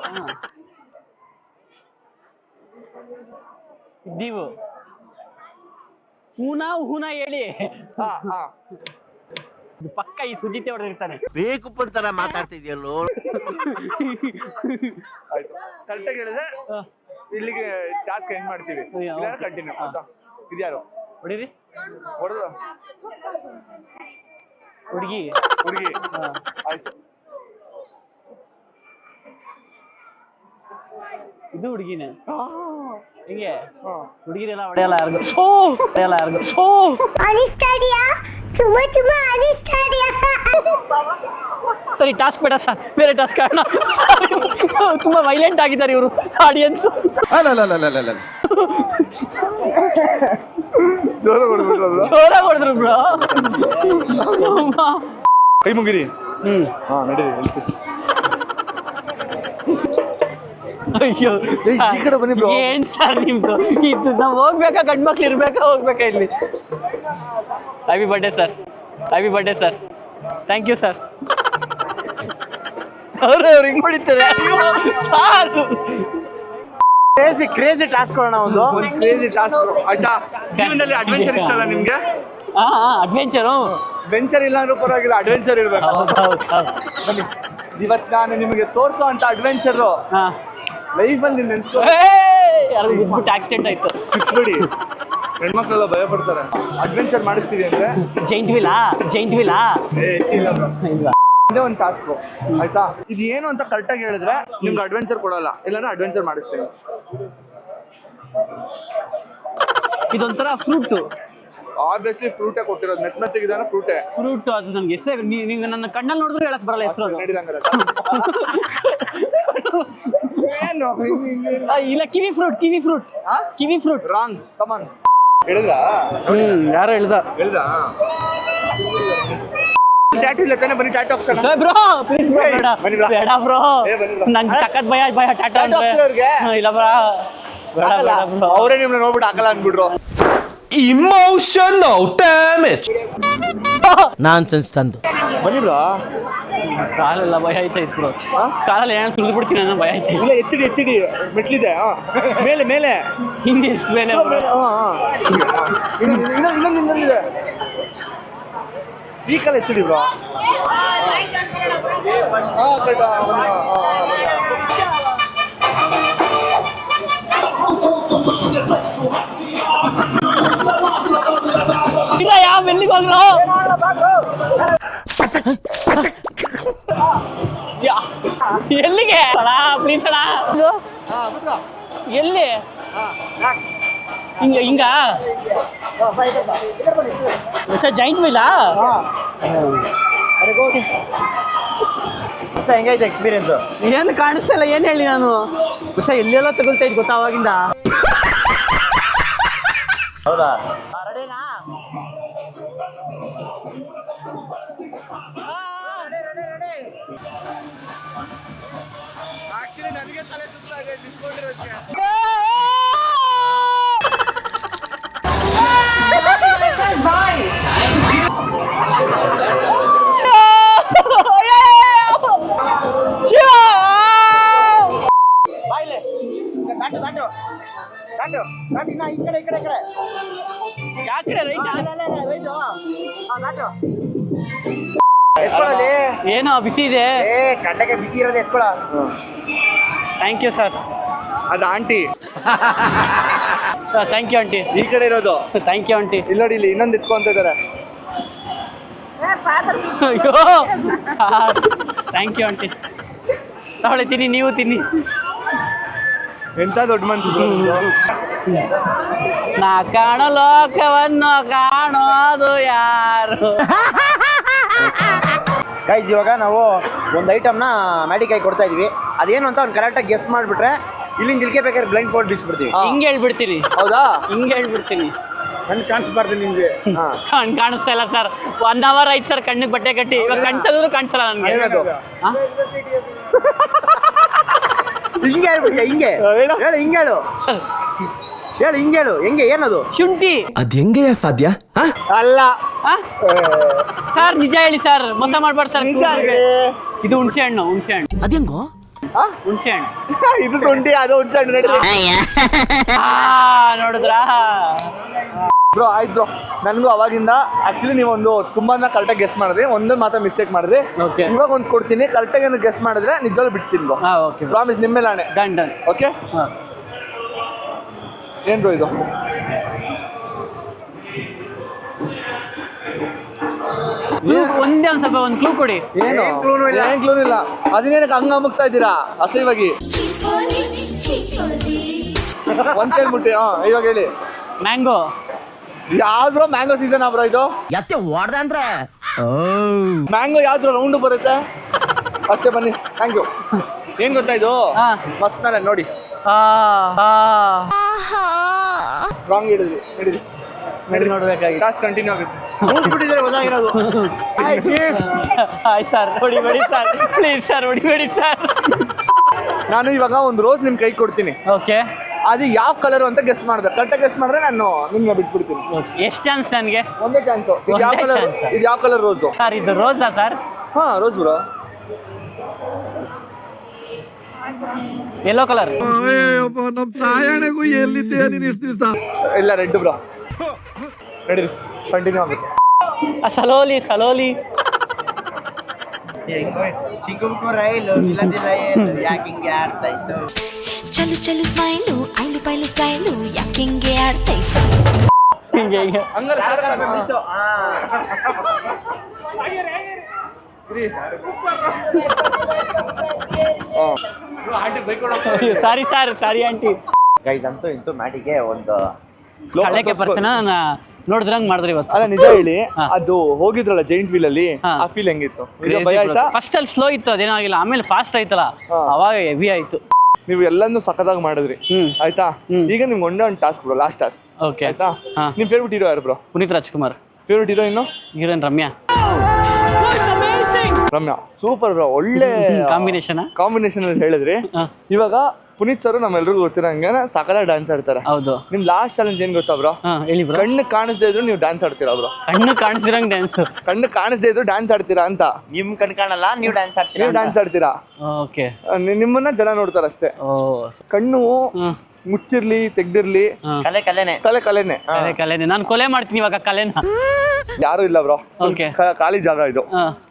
ನೀವು ಹೂನ ಹೇಳಿ. ಪಕ್ಕ ಈ ಸುಜಿತೆ ಹೊಡೆದಿರ್ತಾನೆ. ಬೇಕು ಪಡ್ತಾರ ಮಾತಾಡ್ತಿದ್ಯಲ್ಲೋ. ಆಯ್ತು, ಕರೆಕ್ಟಾಗಿ ಹೇಳಿದ್ರೆ ಇಲ್ಲಿಗೆ ಟಾಸ್ಕ್ ಎಂಡ್ ಮಾಡ್ತೀವಿ. ಕಂಟಿನ್ಯೂ. ಇದ್ಯಾರು ಹೊಡೀರಿ? ಹೊಡೆದು ಹುಡುಗಿ. ಆಯ್ತು, ಇದು ಹುಡುಗಿನೇ. ಹಿಂಗೆ ಹುಡುಗಿರೆಲ್ಲ ಹೊಡೆಯಲ್ಲ ಯಾರಿಗೂ. ಸರಿ, ಟಾಸ್ಕ್ ಬೇಡ ಸರ್, ಬೇರೆ ಟಾಸ್ಕ್ ಆಡೋಣ. ತುಂಬಾ ವೈಲೆಂಟ್ ಆಗಿದ್ದಾರೆ ಇವರು ಆಡಿಯನ್ಸ್. ಜೋರಾಗಿ ಹೊಡೆದ್ರು ಬ್ರೋ. ಕೈ ಮುಗಿರಿ. ನಡೀರಿ. ಅಯ್ಯೋ, ಈ ಕಡೆ ಬನ್ನಿ ಬ್ರೋ. ಏನ್ ಸರ್ ನಿಮ್ದು ಇದು? ನಾವು ಹೋಗ್ಬೇಕಾ, ಗಂಡ್ ಮಕ್ಳು ಇರ್ಬೇಕಾ, ಹೋಗ್ಬೇಕಾ ಇಲ್ಲಿ? Happy birthday sir. Thank you sir. ಅವ್ರು ಹಿಂಗ್ ಹೊಡಿತಾರೆ. ಸಾರು ಕ್ರೇಜಿ ಟಾಸ್ಕ್ ಕೊಡೋಣ. ಒಂದು ಕ್ರೇಜಿ ಟಾಸ್ಕ್. ಆಯ್ತಾ? ಜೀವನದಲ್ಲಿ ಅಡ್ವೆಂಚರ್ ಇಷ್ಟ ಅಲ್ಲ ನಿಮ್ಗೆ? ಅಡ್ವೆಂಚರು. ವೆಂಚರ್ ಇಲ್ಲ ಅಂದ್ರೂ ಪರವಾಗಿಲ್ಲ, ಅಡ್ವೆಂಚರ್ ಇರ್ಬೇಕು. ಬನ್ನಿ, ಇವತ್ತು ನಾನು ನಿಮಗೆ ತೋರಿಸೋ ಅಂತ ಅಡ್ವೆಂಚರ್ ಲೈಫಲ್ಲಿ ನೀವು ನೆನ್ಸ್ಕೊ. ಯಾರು ಬಿದ್ಬಿಟ್ಟು ಆಕ್ಸಿಡೆಂಟ್ ಆಯ್ತು. ಬಿಡಿ, ಹೆಣ್ಮಕ್ಳೆಲ್ಲ ಭಯ ಪಡ್ತಾರೆ. ಅಡ್ವೆಂಚರ್ ಮಾಡಿಸ್ತೀವಿ ಅಂದ್ರೆ ಜೈಂಟ್ ವೀಲಾ? ಇಲ್ಲ, ಇದೇ ಒಂದು ಟಾಸ್ಕ್. ಆಯ್ತಾ? ಇದು ಏನು ಅಂತ ಕರೆಕ್ಟಾಗಿ ಹೇಳಿದ್ರೆ ನಿಮ್ಗೆ ಅಡ್ವೆಂಚರ್ ಕೊಡಲ್ಲ, ಇಲ್ಲಾಂದ್ರೆ ಅಡ್ವೆಂಚರ್ ಮಾಡಿಸ್ತೀನಿ. ಇದೊಂಥರ ಫ್ರೂಟ್. ಆಬ್ವಿಯಸ್ಲಿ ಫ್ರೂಟೇ ಕೊಟ್ಟಿರೋದು. ಮೆತ್ತಗಿದಾನ ಫ್ರೂಟೇ. ಫ್ರೂಟ್ ಅದು ನನಗೆ ಹೆಸರು ನೀವು ನನ್ನ ಕಣ್ಣಲ್ಲಿ ನೋಡಿದ್ರೆ ಹೇಳಕ್ ಬರಲ್ಲ ಹೆಸರು. ಇಲ್ಲ, ಕಿವಿ ಫ್ರೂಟ್. ರಾಂಗ್. ಕಮಾನ್. ಹೇಳಿದ್ರಾ? ಯಾರೋ ಹೇಳ್ದ. ಟ್ಯಾಟೂ ಇಲ್ಲ ತಾನೆ? ಬನ್ನಿ ಟ್ಯಾಟೂ ಹಾಕ್ಸೋಣ. ಬ್ರೋ ಪ್ಲೀಸ್ ಬೇಡ ಬ್ರೋ, ನಂಗೆ ಸಖತ್ ಭಯ ಟ್ಯಾಟೂ. ಇಲ್ಲ ಬ್ರೋ, ಬೇಡ ಬ್ರೋ. ಅವರೇ ನಿಮ್ಮನ್ನ ನೋಡ್ಬಿಟ್ಟು ಹಾಕಲ್ಲ ಅಂದ್ಬಿಟ್ರು. Emotional damage. ನಾನ್ಸೆನ್ಸ್ ತಂದು. ಬನ್ನಿ ಬ್ರೋ. ಕಾಲೆಲ್ಲ ಭಯ ಆಯ್ತಾ ಇತ್ತು ಬ್ರೋ. ಕಾಲಲ್ಲಿ ಏನಾದ್ರು ತುಳಿದು ಬಿಡ್ತೀನಿ ಅನ್ನೋ ಭಯ ಆಯ್ತು. ಇಲ್ಲ, ಎತ್ತಿಡಿ. ಮೆಟ್ಲಿದೆ. ಮೇಲೆ ಹಿಂದೆ ಮೇಲೆ. ಇನ್ನೊಂದಿದೆ. ಈ ಕಾಲ ಎತ್ತಿಡಿ ಬ್ರೋ. ಇಲ್ಲ, ಯಾವ ಎಲ್ಲಿಗೆ ಹೋಗ್ರು? ಎಲ್ಲಿಗೆ ಪ್ಲೀಸ್ ಅಣ್ಣ? ಎಲ್ಲಿ? ಹಿಂಗ ಜೈಂಟ್ ವೀಲಾ? ಹೆಂಗೈತೆ ಎಕ್ಸ್ಪೀರಿಯನ್ಸ್? ಏನು ಕಾಣಿಸ್ತಿಲ್ಲ. ಏನ್ ಹೇಳಿ ನಾನು ಎಲ್ಲೆಲ್ಲ ತಗೊಳ್ತಾ ಇದ್ ಗೊತ್ತಾ ಅವಾಗಿಂದ. ಹೌದಾ? ಆಕ್ಚುಲಿ ನನಗೆ ತಲೆ ಸುತ್ತಾ ಇದೆ ನಿಂತ್ಕೊಂಡಿರೋದಕ್ಕೆ. ದಾಟು. ಯಾಕ್ರೆ ಏನೋ ಬಿಸಿ ಇದೆ. ಕಡ್ಲೆಗೆ ಬಿಸಿ ಇರೋದು ಎತ್ಕೊಳ. Thank you sir. ಅದು ಆಂಟಿ. Thank you aunty. ಈ ಕಡೆ ಇರೋದು. Thank you aunty. ಇಲ್ಲ ನೋಡಿ, ಇಲ್ಲಿ ಇನ್ನೊಂದು ಇಟ್ಕೊಂತ ಇದಾರೆ. ಅಯ್ಯೋ ಥ್ಯಾಂಕ್ ಯು ಆಂಟಿ. ತಗೊಳ್ಳಿ ತಿನ್ನಿ, ನೀವು ತಿನ್ನಿ. ಎಂತ ದೊಡ್ಡ ಮನ್ಸು ಬ್ರೋ. ನಾ ಕಾಣೋ ಲೋಕವನ್ನು ಕಾಣೋದು ಯಾರು? ಗೈಸ್ ಇವಾಗ ನಾವು ಒಂದು ಐಟಮ್ನ ಮ್ಯಾಡಿಕಾಯಿ ಕೊಡ್ತಾ ಇದೀವಿ. ಅದೇನು ಅಂತ ಅವ್ನು ಕರೆಕ್ಟಾಗಿ ಗೆಸ್ ಮಾಡಿಬಿಟ್ರೆ ಇಲ್ಲಿಂದ ಇಲ್ಲಿಗೆ ಬೇಕಾದ್ರೆ ಬ್ಲೈಂಡ್ ಫೋಲ್ಡ್ ಬಿಚ್ಬಿಡ್ತೀವಿ. ಹಿಂಗೆ ಹೇಳ್ಬಿಡ್ತೀನಿ. ಹೌದಾ? ಹಿಂಗೆ ಹೇಳ್ಬಿಡ್ತೀನಿ. ನನ್ ಕಾಣಿಸ್ಬಾರ್ದು ನಿಮ್ಗೆ. ಕಣ್ ಕಾಣಿಸ್ತಾ ಇಲ್ಲ ಸರ್. 1 hour ಆಯ್ತು ಸರ್ ಕಣ್ಣಿಗೆ ಬಟ್ಟೆ ಕಟ್ಟಿ. ಇವಾಗ ಕಣ್ ತೆಗೆದ್ರು ಕಾಣಿಸಲ್ಲ ನನಗೆ. ಏನದು? ಹಿಂಗೆ ಹೇಳ್ಬಿಟ್ಟೆ. ಹಿಂಗೆ ಹೇಳು, ಹಿಂಗೆ ಹೇಳು, ಸರ್ ಹೇಳು, ಹಿಂಗೆ ಹೇಳು. ಹೆಂಗೆ ಏನದು? ಶುಂಠಿ. ಅದ್ ಹೆಂಗೆಯ ಸಾಧ್ಯ? ಅಲ್ಲ ಸರ್ ನಿಜ ಹೇಳಿ ಸರ್, ಮೋಸ ಮಾಡ್ಬಾರ್ದು ಸರ್. ನಿಜ. ಇದು ಹುಣಸೆ ಹಣ್ಣು. ಹುಣಸೆ ಹಣ್ಣು. ಅದೇಂಗೋ? ಹುಣಸೆ ಹಣ್ಣು. ಇದು ಶುಂಠಿ, ಅದು ಹುಣಸೆ ಹಣ್ಣು. ನಡೀರಿ ನೋಡಿದ್ರಾ ಬ್ರೋ. ಆಯ್ತು ಬ್ರೋ, ನನಗೂ ಅವಾಗಿಂದ ಆಕ್ಚುಲಿ ನೀವೊಂದು ತುಂಬಾನ ಕರೆಕ್ಟಾಗಿ ಗೆಸ್ ಮಾಡಿದ್ರಿ, ಒಂದೇ ಮಾತ್ರ ಮಿಸ್ಟೇಕ್ ಮಾಡಿದ್ರಿ. ಓಕೆ. ಇವಾಗ ಒಂದು ಕೊಡ್ತೀನಿ, ಕರೆಕ್ಟಾಗಿ ಏನು ಗೆಸ್ ಮಾಡಿದ್ರೆ ನಿಜವಾಗ್ಲೂ ಬಿಡ್ತೀನಿ ಬ್ರೋ. ಓಕೆ ಪ್ರಾಮಿಸ್, ನಿಮ್ಮ ಮೇಲೆ ಆಣೆ. Done done. ಓಕೆ. ಏನ್ ಬ್ರೋ ಇದು? ಒಂದೇ ಒಂದು ಸ್ವಲ್ಪ ಒಂದು ಕ್ಲೂ ಕೊಡಿ. ಏನು? ಏನ್ ಕ್ಲೂ ಇಲ್ಲ. ಅದನ್ನೇನಕ್ಕೆ ಹಂಗ ಅಮುಕ್ತಾ ಇದ್ದೀರಾ ಅಸಹ್ಯವಾಗಿ? ಒಂದ್ ಹೇಳ್ಬಿಟ್ಟಿ. ಇವಾಗ ಹೇಳಿ. ಮ್ಯಾಂಗೋ. ಯಾವ್ದು ಮ್ಯಾಂಗೋ ಸೀಸನ್ ಬ್ರೋ ಇದು? ಎತ್ತೆ ಓಡ್ದ ಅಂದ್ರೆ ಮ್ಯಾಂಗೋ ಯಾವ್ದು ರೌಂಡ್ ಬರುತ್ತೆ ಅಷ್ಟೇ. ಬನ್ನಿ, ಥ್ಯಾಂಕ್ ಯು. ಏನ್ ಗೊತ್ತಾ ಇದು? ಮಸ್ತ್ ಮೇಲೆ ನೋಡಿ. ರಾಂಗ್ ಹಿಡಿದ್ರಿ. ಹಿಡಿದ್ರಿ ನೋಡ್ಬೇಕಾಗಿ. ಟಾಸ್ಕ್ ಕಂಟಿನ್ಯೂ ಆಗುತ್ತೆ. ನೋಡ್ಬಿಟ್ಟಿದ್ರೆ ಗೊತ್ತಾಗಿರೋದು. ಆಯ್ತು ಸರ್, ಹೊಡಿಬೇಡಿ ಸರ್, ಪ್ಲೀಸ್ ಸರ್, ಹೊಡಿಬೇಡಿ ಸರ್. ನಾನು ಇವಾಗ ಒಂದು ರೋಸ್ ನಿಮ್ ಕೈ ಕೊಡ್ತೀನಿ. ಓಕೆ. ಅದು ಯಾವ ಕಲರ್ ಅಂತ ಗೆಸ್ ಮಾಡ್ಬೇಕು. ಕರೆಕ್ಟಾಗಿ ಗೆಸ್ ಮಾಡಿದ್ರೆ ನಾನು ನಿಮ್ಗೆ ಬಿಟ್ಬಿಡ್ತೀನಿ. ಎಷ್ಟು ಚಾನ್ಸ್ ನನಗೆ? ಒಂದೇ ಚಾನ್ಸು. ಇದು ಯಾವ ಕಲರ್? ಇದು ಯಾವ ಕಲರ್ ರೋಸು? ಸರ್ ಇದು ರೋಸಾ ಸರ್? ಹಾ, ರೋಸ್ ಬ್ರೋ. Yellow colour. ಇಲ್ಲ, ರೆಡ್ ಬ್ರೋ. ನಡೀರಿ, ಕಂಟಿನ್ಯೂ ಆಗುತ್ತೆ. ಸಲೋಲಿ ಸಲೋಲಿ. ಚಲು ಚಲು ಸ್ಮೈಲು, ಐಲು ಪೈಲು ಸ್ಟೈಲು, ಯಾಕಿಂಗೆ ಆಡ್ತೈತೆ? ಹಿಂಗೆ ಹಿಂಗೆ. ಹಂಗಾರೆ sorry sir, sorry aunty. Guys ಅಂತೂ ಇಂತೂ ಮ್ಯಾಟಿಗೆ ಒಂದು ಕಳ್ಳೆಕೆ ಪರ್ಸನ ನೋಡಿದ್ರಂಗ್ ಮಾಡಿದ್ರಿ ಇವತ್ತು. ಅಲ್ಲ, ನಿಜ ಹೇಳಿ, ಅದು ಹೋಗಿದ್ರಲ್ಲ ಜೈಂಟ್ ವೀಲ್ ಅಲ್ಲಿ, ಆ ಫೀಲ್ ಹೆಂಗಿತ್ತು? ಭಯ ಆಯ್ತಾ? ಫಸ್ಟ್ ಅಲ್ಲಿ ಸ್ಲೋ ಇತ್ತು, ಅದೇನಾಗಿಲ್ಲ. ಆಮೇಲೆ ಫಾಸ್ಟ್ ಆಯ್ತಲ್ಲ, ಅವಾಗ ಹೆವಿ ಆಯ್ತು. ನೀವು ಎಲ್ಲಾನು ಸಖತ್ತಾಗಿ ಮಾಡಿದ್ರಿ. ಆಯ್ತಾ? ಈಗ ನಿಮ್ಗೆ ಒಂದು task bro, last task. Okay. ಆಯ್ತಾ? ನಿಮ್ ಫೇವ್ರೆಟ್ ಹೀರೋ ಯಾರು bro? Puneeth Rajkumar. Favourite hero ಇನ್ನು? Heroine Ramya. Ramya super bro. ಒಳ್ಳೆ ಕಾಂಬಿನೇಷನ್ ಅಲ್ಲಿ ಹೇಳಿದ್ರಿ. ಇವಾಗ ಪುನೀತ್ ಸರ್ ನಮ್ಮೆಲ್ರಿಗೂ ಗೊತ್ತಿರಂಗೆ ಸಕಲ ಡ್ಯಾನ್ಸ್ ಆಡ್ತಾರೆ. ಹೌದು. ನಿಮ್ ಲಾಸ್ಟ್ ಚಾಲೆಂಜ್ ಏನ್ ಗೊತ್ತಾ ಬ್ರೋ? ಹೇಳಿ ಬ್ರೋ. ಕಣ್ಣು ಕಾಣಿಸ್ದೇ ಇದ್ರು ನೀವು ಡ್ಯಾನ್ಸ್ ಆಡ್ತೀರಾ ಬ್ರೋ? ಕಣ್ಣು ಕಾಣಿಸಿರಂಗ್ ಡ್ಯಾನ್ಸ್. ಕಣ್ಣು ಕಾಣಿಸ್ದೇ ಇದ್ರು ಡ್ಯಾನ್ಸ್ ಆಡ್ತೀರಾ ಅಂತ. ನಿಮ್ ಕಣ್ ಕಾಣಲ್ಲ, ನೀವು ಡ್ಯಾನ್ಸ್ ಆಡ್ತೀರಾ. ನೀವು ಡ್ಯಾನ್ಸ್ ಆಡ್ತೀರಾ. ಓಕೆ. ನಿಮ್ಮನ್ನ ಜನ ನೋಡ್ತಾರ ಅಷ್ಟೇ. ಕಣ್ಣು ಮುಚ್ಚಿರ್ಲಿ ತೆಗ್ದಿರ್ಲಿ, ಕಲೆನೆ. ಕಲೆನೆ. ನಾನು ಕೊಲೆ ಮಾಡ್ತೀನಿ ಇವಾಗ ಕಲೆನ. ಯಾರು ಇಲ್ಲ ಬ್ರೋ. ಓಕೆ. ಖಾಲಿ ಜಾಗ ಇದು.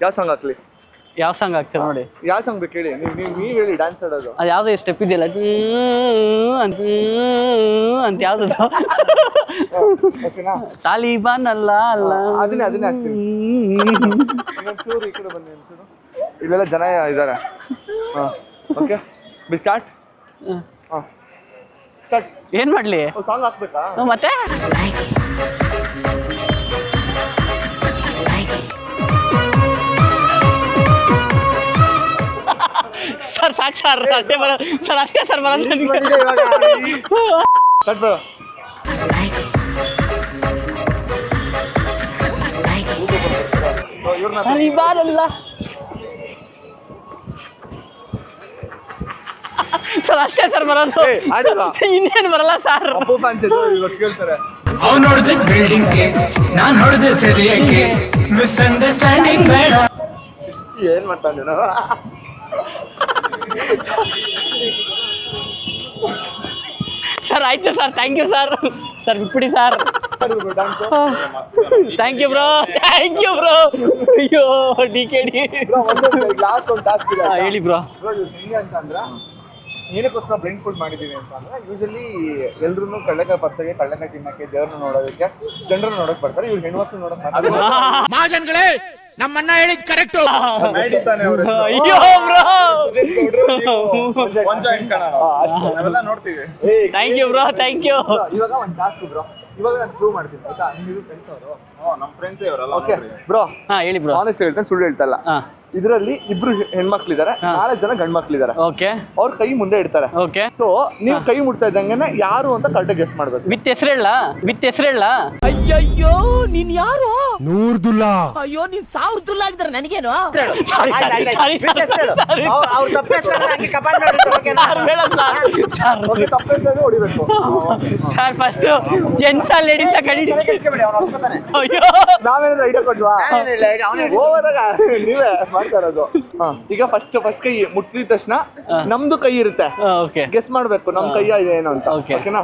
ಯಾವ ಸಾಂಗ್ ಹಾಕ್ಲಿ? ಯಾವ ಸಾಂಗ್ ಆಗ್ತದೆ ನೋಡಿ? ಯಾವ ಸಾಂಗ್ ಬೇಕು ಹೇಳಿ. ನೀವ್ ಹೇಳಿ ಡ್ಯಾನ್ಸ್ ಆಡೋದು. ಅದು ಯಾವ್ದು ಸ್ಟೆಪ್ ಇದೆಯಲ್ಲ ಅಂತ ಯಾವ್ದು? ತಾಲಿಬಾನ್ ಅಲ್ಲ ಅಲ್ಲ. ಅದನ್ನೇ ಹಾಕ್ತೀನಿ. ಇನ್ನೊಂಚೂರು ಈ ಕಡೆ ಬನ್ನಿ. ಇಲ್ಲೆಲ್ಲ ಜನ ಇದ್ದಾರೆ. Okay, B start. ಸ್ಟಾರ್ಟ್. ಏನ್ ಮಾಡ್ಲಿ? ಸಾಂಗ್ ಹಾಕ್ಬೇಕಾ ಮತ್ತೆ? ಸರ್ ಸಾಕು ಸರ್, ಅಷ್ಟೇ ಬರ ಸರ್, ಅಷ್ಟೇ ಸರ್ ಬರೋದು. Start bro. ತಾಲಿಬಾನ್ ಸರ್, ಅಷ್ಟೇ ಸರ್ ಬರೋದು. ಇನ್ನೇನು ಬರಲ್ಲ ಸರ್. ಅಪ್ಪು ಫ್ಯಾನ್ಸ್ ಇವಾಗ ಕೇಳ್ತಾರೆ. ಅವ್ನು ನೋಡಿದೆ ಬಿಲ್ಡಿಂಗ್ಸ್ಗೆ, ನಾನು ಹೊಡೆದೆ ಹೃದಯಕ್ಕೆ. ಮಿಸ್ಅಂಡರ್ಸ್ಟ್ಯಾಂಡಿಂಗ್ ಬೇಡ. ಏನ್ ಮಾಡ್ತಾ ಇದ್ದೀರಾ? ಸರ್ ಆಯ್ತು sir, thank you sir. Sir ಬಿಟ್ಬಿಡಿ ಸರ್. ಮಾಡಿದ್ರು ಡ್ಯಾನ್ಸ್ ಥ್ಯಾಂಕ್ ಯು ಬ್ರೋ ಅಯ್ಯೋ DKD ಲಾಸ್ಟ್ ಒಂದು ಟಾಸ್ಕ್ ಇದೆ ಹೇಳಿ ಬ್ರೋ. ಬ್ರೋ ಇದು ಹೆಂಗೆ ಅಂತಂದ್ರೆ ಏನಕ್ಕೋಸ್ಕರ ಬ್ಲೈಂಡ್ ಫುಡ್ ಮಾಡಿದ್ದೀವಿ ಅಂತಂದ್ರೆ ಯೂಶಲಿ ಎಲ್ರು ಕಳ್ಳೆಕಾಯಿ ಪರ್ಸಗೆ ಕಳ್ಳೆಕಾಯಿ ತಿನ್ನಕ್ಕೆ ದೇವ್ರನ್ನ ನೋಡೋದಕ್ಕೆ ಜನರನ್ನ ನೋಡಕ್ ಬರ್ತಾರೆ. ಇವ್ರು ಹೆಣ್ಮಕ್ಳು ನೋಡಕ್ ಮಹಾಜನ್ಗಳೇ ನಮ್ಮಣ್ಣ ಹೇಳಿದ್ ಕರೆಕ್ಟ್. ಮಾಡಿದ್ದಾನೆ ಅವರು. ಅಯ್ಯೋ ಬ್ರೋ ನಾವೆಲ್ಲ ನೋಡ್ತೀವಿ. Thank you bro thank you. ಇವಾಗ ಒಂದು ಟಾಸ್ಕ್ ಬ್ರೋ, ಇವಾಗ ನಾನು ಪ್ರೂವ್ ಮಾಡ್ತೀನಿ ಆಯ್ತಾ? ನೀವು ಫ್ರೆಂಡ್ಸ್ ಅವರು ನಮ್ಮ ಫ್ರೆಂಡ್ಸ್ ಇವರಲ್ಲ. ಓಕೆ ಬ್ರೋ ಹೇಳಿ ಬ್ರೋ. ಆನೆಸ್ಟ್ ಹೇಳ್ತೇನೆ, ಸುಳ್ಳು ಹೇಳ್ತಾ ಇಲ್ಲ. ಇದರಲ್ಲಿ ಇಬ್ರು ಹೆಣ್ಮಕ್ಳಿದ್ದಾರೆ, 4 ಜನ ಗಂಡ್ಮಕ್ಳಿದ್ದಾರೆ. ಓಕೆ ಅವ್ರ ಕೈ ಮುಂದೆ ಇಡ್ತಾರೆ. ಓಕೆ ಸೊ ನೀವು ಕೈ ಮುಟ್ತಾ ಇದ್ದಂಗೆ ಯಾರು ಅಂತ ಕರೆಕ್ಟಾಗಿ ಗೆಸ್ ಮಾಡ್ಬೇಕು. ವಿತ್ ಹೆಸರೇಳ ಅಯ್ಯಯ್ಯೋ ನೀನ್ ಯಾರು? ನೂರ್ದುಲ್ಲಾ. ಅಯ್ಯೋ ನೀನ್ 1000 ದುಲ್ಲ ಆಗಿದ್ರೆ ನನಗೇನು? ಅವ್ರ ತಪ್ಪು ಹಂಗೆ ಕಪಾಲ್ ತಪ್ಪೇಂತಾನೆ ಹೊಡಿಬೇಕು. ಸರ್ ಫಸ್ಟ್ ಜೆಂಟ್ಸ್ ಲೇಡೀಸ್ ಕಡಿಡಿ. ಅಯ್ಯೋ ನಾವೇನಾದ್ರು ಐಡಿಯಾ ಕೊಡ್ವಾ? ಹೋದಾಗ ನೀವೇ ಮಾಡ್ತಾ ಇರೋದು. ಈಗ ಫಸ್ಟ್ ಕೈ ಮುಟ್ಟಿದ ತಕ್ಷಣ ನಮ್ದು ಕೈ ಇರುತ್ತೆ, ಓಕೆ ಗೆಸ್ ಮಾಡ್ಬೇಕು ನಮ್ ಕೈ ಇದೆ ಏನು ಅಂತ. ಓಕೆನಾ?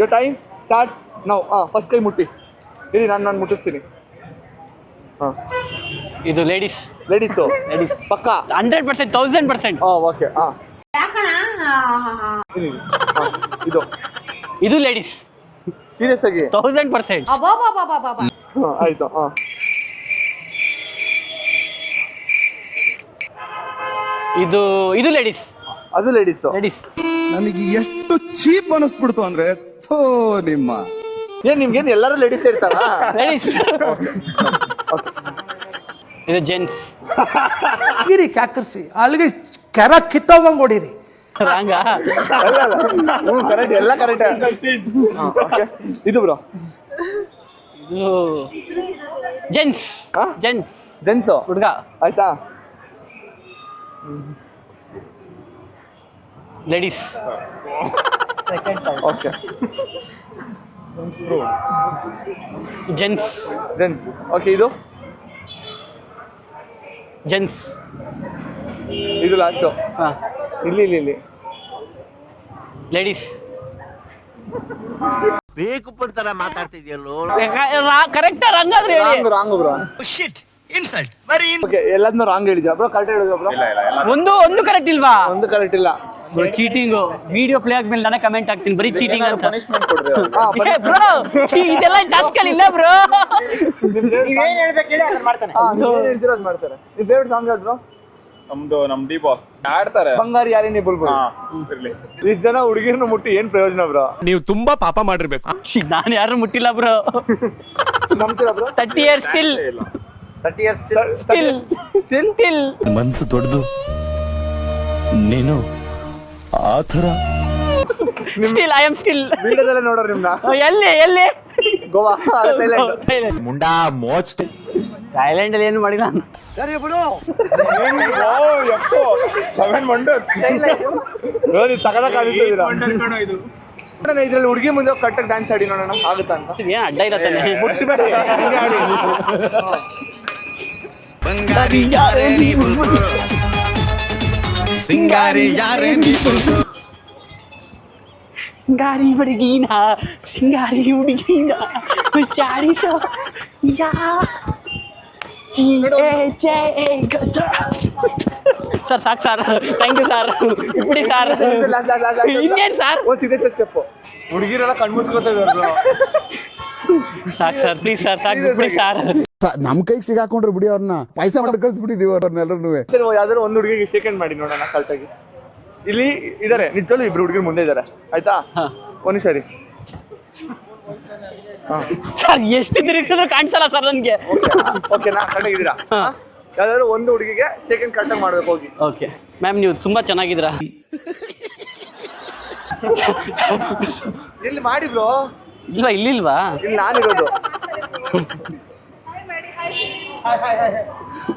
Your time starts now. First ಕೈ ಮುಟ್ಟಿ ಇರಿ, ನಾನು ಮುಟ್ಟಿಸ್ತೀನಿ. ಇದು ಲೇಡೀಸ್ ಪಕ್ಕ 100% 1000%. ಓಕೆ. ಇದು ಲೇಡೀಸ್ ಸೀರಿಯಸ್ ಆಗಿ 1000%. ಆಯ್ತು. ಇದು ಲೇಡೀಸ್. ಅದು ಲೇಡೀಸ್. ನನಗೆ ಎಷ್ಟು ಚೀಪ್ ಅನಿಸ್ಬಿಡ್ತು ಅಂದ್ರೆ ಥೋ ನಿಮ್ಮ ಏನ್ ನಿಮ್ಗೇನು ಎಲ್ಲರೂ ಲೇಡೀಸ್ ಇರ್ತಾರ? ಲೇಡೀಸ್. ಇದು ಜೆಂಟ್ಸ್. ಗಿರಿ ಕ್ಯಾಕರ್ಸಿ ಅಲ್ಲಿಗೆ ಕೆರ ಕಿತ್ತೋಗಂಗ್ ಹೊಡೀರಿ. ರಾಂಗ ಕರೆಕ್ಟ್, ಎಲ್ಲ ಕರೆಕ್ಟ್. ಇದು ಬ್ರೋ ಇದು ಜೆಂಟ್ಸ್. ಜೆಂಟ್ಸು ಹುಡುಗ. ಆಯ್ತಾ? ಲೇಡೀಸ್. ಓಕೆ. ಜೆಂಟ್ಸ್. ಓಕೆ. ಇದು ಜೆಂಟ್ಸ್. ಇದು ಲಾಸ್ಟು. ಇಲ್ಲಿ ಲೇಡೀಸ್. ಬೇಕು ಪಡ್ತಾರ ಮಾತಾಡ್ತಿದ್ಯಲ್ಲೋ. ಕರೆಕ್ಟ್ ಹಂಗಾದ್ರೆ ಹೇಳಿ. Wrong bro. ಓಕೆ, ಎಲ್ಲದನ್ನೂ ರಾಂಗ್ ಹೇಳಿದ್ಯಾ ಬ್ರೋ? ಕರೆಕ್ಟ್ ಹೇಳಿದ್ಯಾ ಬ್ರೋ? ಒಂದು ಕರೆಕ್ಟ್ ಇಲ್ವಾ? ಒಂದು ಕರೆಕ್ಟ್ ಇಲ್ಲ. ಚೀಟಿಂಗ್ ವಿಡಿಯೋ ಪ್ಲೇ ಆದ್ಮೇಲೆ ನಾನೇ ಕಮೆಂಟ್ ಹಾಕ್ತೀನಿ ಬರೀ ಚೀಟಿಂಗ್ ಅಂತ. ಪನಿಷ್ಮೆಂಟ್ ಕೊಡ್ರಿ. ಬ್ರೋ ಇದೆಲ್ಲ ಟಾಸ್ಕ್ ಇಲ್ಲ ಬ್ರೋ. ನೀವೇನ್ ಹೇಳ್ಬೇಕು ಹೇಳಿ ಅದನ್ನ ಮಾಡ್ತಾನೆ. ಹೇಳ್ತಿರೋದು ಮಾಡ್ತಾರೆ. ನಿಮ್ಮ ಫೇವರೇಟ್ ಸಾಂಗ್ ಯಾವ್ದು ಬ್ರೋ? ನಮ್ ಡಿ ಬಾಸ್ ಆಡ್ತಾರೆ ಬಂಗಾರಿ ಯಾರೇನಿ ಬುಲ್ಬುಲ್. ಇಷ್ಟು ಜನ ಹುಡುಗಿರ್ನ ಮುಟ್ಟಿ ಏನ್ ಪ್ರಯೋಜನ ಬ್ರೋ? ನೀವು ತುಂಬಾ ಪಾಪ ಮಾಡಿರ್ಬೇಕು. ನಾನು ಯಾರು ಮುಟ್ಟಿಲ್ಲ bro. ನಂಬ್ತೀರಾ bro? 30 years still 30 years still ಮನ್ಸು ದೊಡ್ಡದು, ನೀನು ಆ ಥರ. still I am still. ವಿಡಿಯೋದಲ್ಲೇ ನೋಡೋರು ನಿಮ್ನ. ಎಲ್ಲಿ ಗೋವಾ, ಥೈಲ್ಯಾಂಡ್. ಮುಂಡಾ ಮೋಚ್. ಥೈಲ್ಯಾಂಡ್ ಅಲ್ಲಿ ಏನು ಮಾಡಿಲ್ಲ ನಾನು. ಸರಿ ಬಿಡು. 7 ವಂಡರ್ಸ್. ನೋಡಿ ಸಕದಾಗ ಕಾಣಿಸ್ತಿದ್ದೀರಾ? ಇದ್ರಲ್ಲಿ ಹುಡುಗಿ ಮುಂದೆ ಕರೆಕ್ಟಾಗಿ ಡ್ಯಾನ್ಸ್ ಆಡಿ ನೋಡೋಣ ಆಗುತ್ತಾ ಅಂತ. ಏನ್ ಅಡ್ಡ ಇಲ್ಲ ತಾನೆ? ಮುಟ್ಟಿಬೇಡಿ, ಹಂಗೆ ಆಡಿ. ಬಂಗಾರಿ ಯಾರೇ ನೀ ಬುಲ್ಬುಲ್, ಸಿಂಗಾರಿ ಯಾರೇ ನೀ ಬುಲ್ಬುಲ್. ಸಿಂಗಾರಿ ಹುಡುಗಿನ ವಿಚಾರಿಸೋ ಸರ್. ಸಾಕು ಸರ್, ಥ್ಯಾಂಕ್ ಯು ಸರ್. ಇಪ್ಪಡಿ ಸರ್. ಇನ್ನೇನು ಸರ್? ಒಂದು ಸಿಗ್ನೇಚರ್ ಸ್ಟೆಪ್. ಹುಡುಗಿರೆಲ್ಲ ಕಣ್ಮುಚ್ಕೋತಾ ಇದ್ದಾರೆ. ಸಾಕು ಸರ್, ಪ್ಲೀಸ್ ಸರ್, ಸಾಕು ಬಿಡಿ ಸರ್. ನಮ್ ಕೈಗೆ ಸಿಗಾಕೊಂಡ್ರೆ ಬಿಡಿ, ಅವ್ರನ್ನ ಪೈಸಾ ಮಾಡಿ ಕಳ್ಸಿಬಿಟ್ಟಿದೀವಿ ಅವ್ರನ್ನೆಲ್ಲರೂ. ಸರಿ, ಯಾವ್ದಾದ್ರು ಒಂದು ಹುಡುಗಿಗೆ ಸೆಕೆಂಡ್ ಮಾಡಿ ನೋಡೋಣ ಕರೆಕ್ಟಾಗಿ. ಇಲ್ಲಿ ಇದಾರೆ ನಿಜವಾಗ್ಲೂ ಇಬ್ರು ಹುಡುಗಿರು ಮುಂದೆ ಇದಾರೆ. ಆಯ್ತಾ? ಒಂದು ಸರಿ. ಸರ್ ಎಷ್ಟು ತಿರುಗಿಸಿದ್ರು ಕಾಣಿಸಲ್ಲ ಸರ್ ನನಗೆ. ಓಕೆನಾ? ಕರೆಕ್ಟಾಗಿದ್ದೀರಾ? ಯಾವ್ದಾದ್ರು ಒಂದು ಹುಡುಗಿಗೆ ಸೆಕೆಂಡ್ ಕರೆಕ್ಟಾಗಿ ಮಾಡ್ಬೇಕು ಹೋಗಿ. ಓಕೆ ಮ್ಯಾಮ್, ನೀವು ತುಂಬಾ ಚೆನ್ನಾಗಿದ್ದೀರಾ. ಇಲ್ಲಿ ಮಾಡಿ ಬ್ರೋ. ಇಲ್ಲಿಲ್ವಾ? ಇಲ್ಲಿ ನಾನಿರೋದು.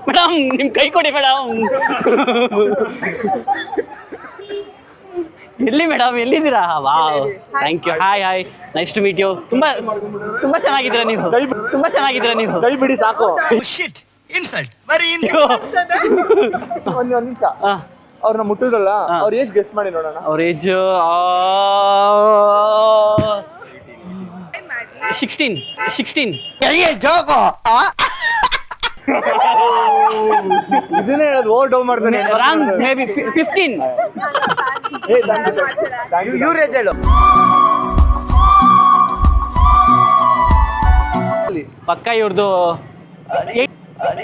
ಮೇಡಮ್ ನಿಮ್ ಕೈ ಕೊಡಿ ಮೇಡಮ್. ಎಲ್ಲಿ ಮೇಡಮ್, ಎಲ್ಲಿದ್ದೀರಾ? Wow, thank you. Hi, nice to meet you. ತುಂಬಾ ಚೆನ್ನಾಗಿದ್ದೀರಾ ನೀವು. ತುಂಬಾ ಚೆನ್ನಾಗಿದ್ದೀರಾ ನೀವು. ಕೈ ಬಿಡಿ ಸಾಕು. ಒಂದು ನಿಮಿಷ. ಅವ್ರನ್ನ ಮುಟ್ಟಿದ್ರಲ್ಲ, ಅವ್ರ ಏಜ್ ಗೆಸ್ ಮಾಡಿ ನೋಡೋಣ. ಅವ್ರ ಏಜ್ 16. ಇದನ್ನೇ ಹೇಳೋದು ಓವರ್ ಡೌ ಮಾಡ್ತಾನೆ. Wrong, may be 15. ಇವ್ರ ಏಜ್ ಹೇಳು. ಪಕ್ಕ ಇವ್ರದ್ದು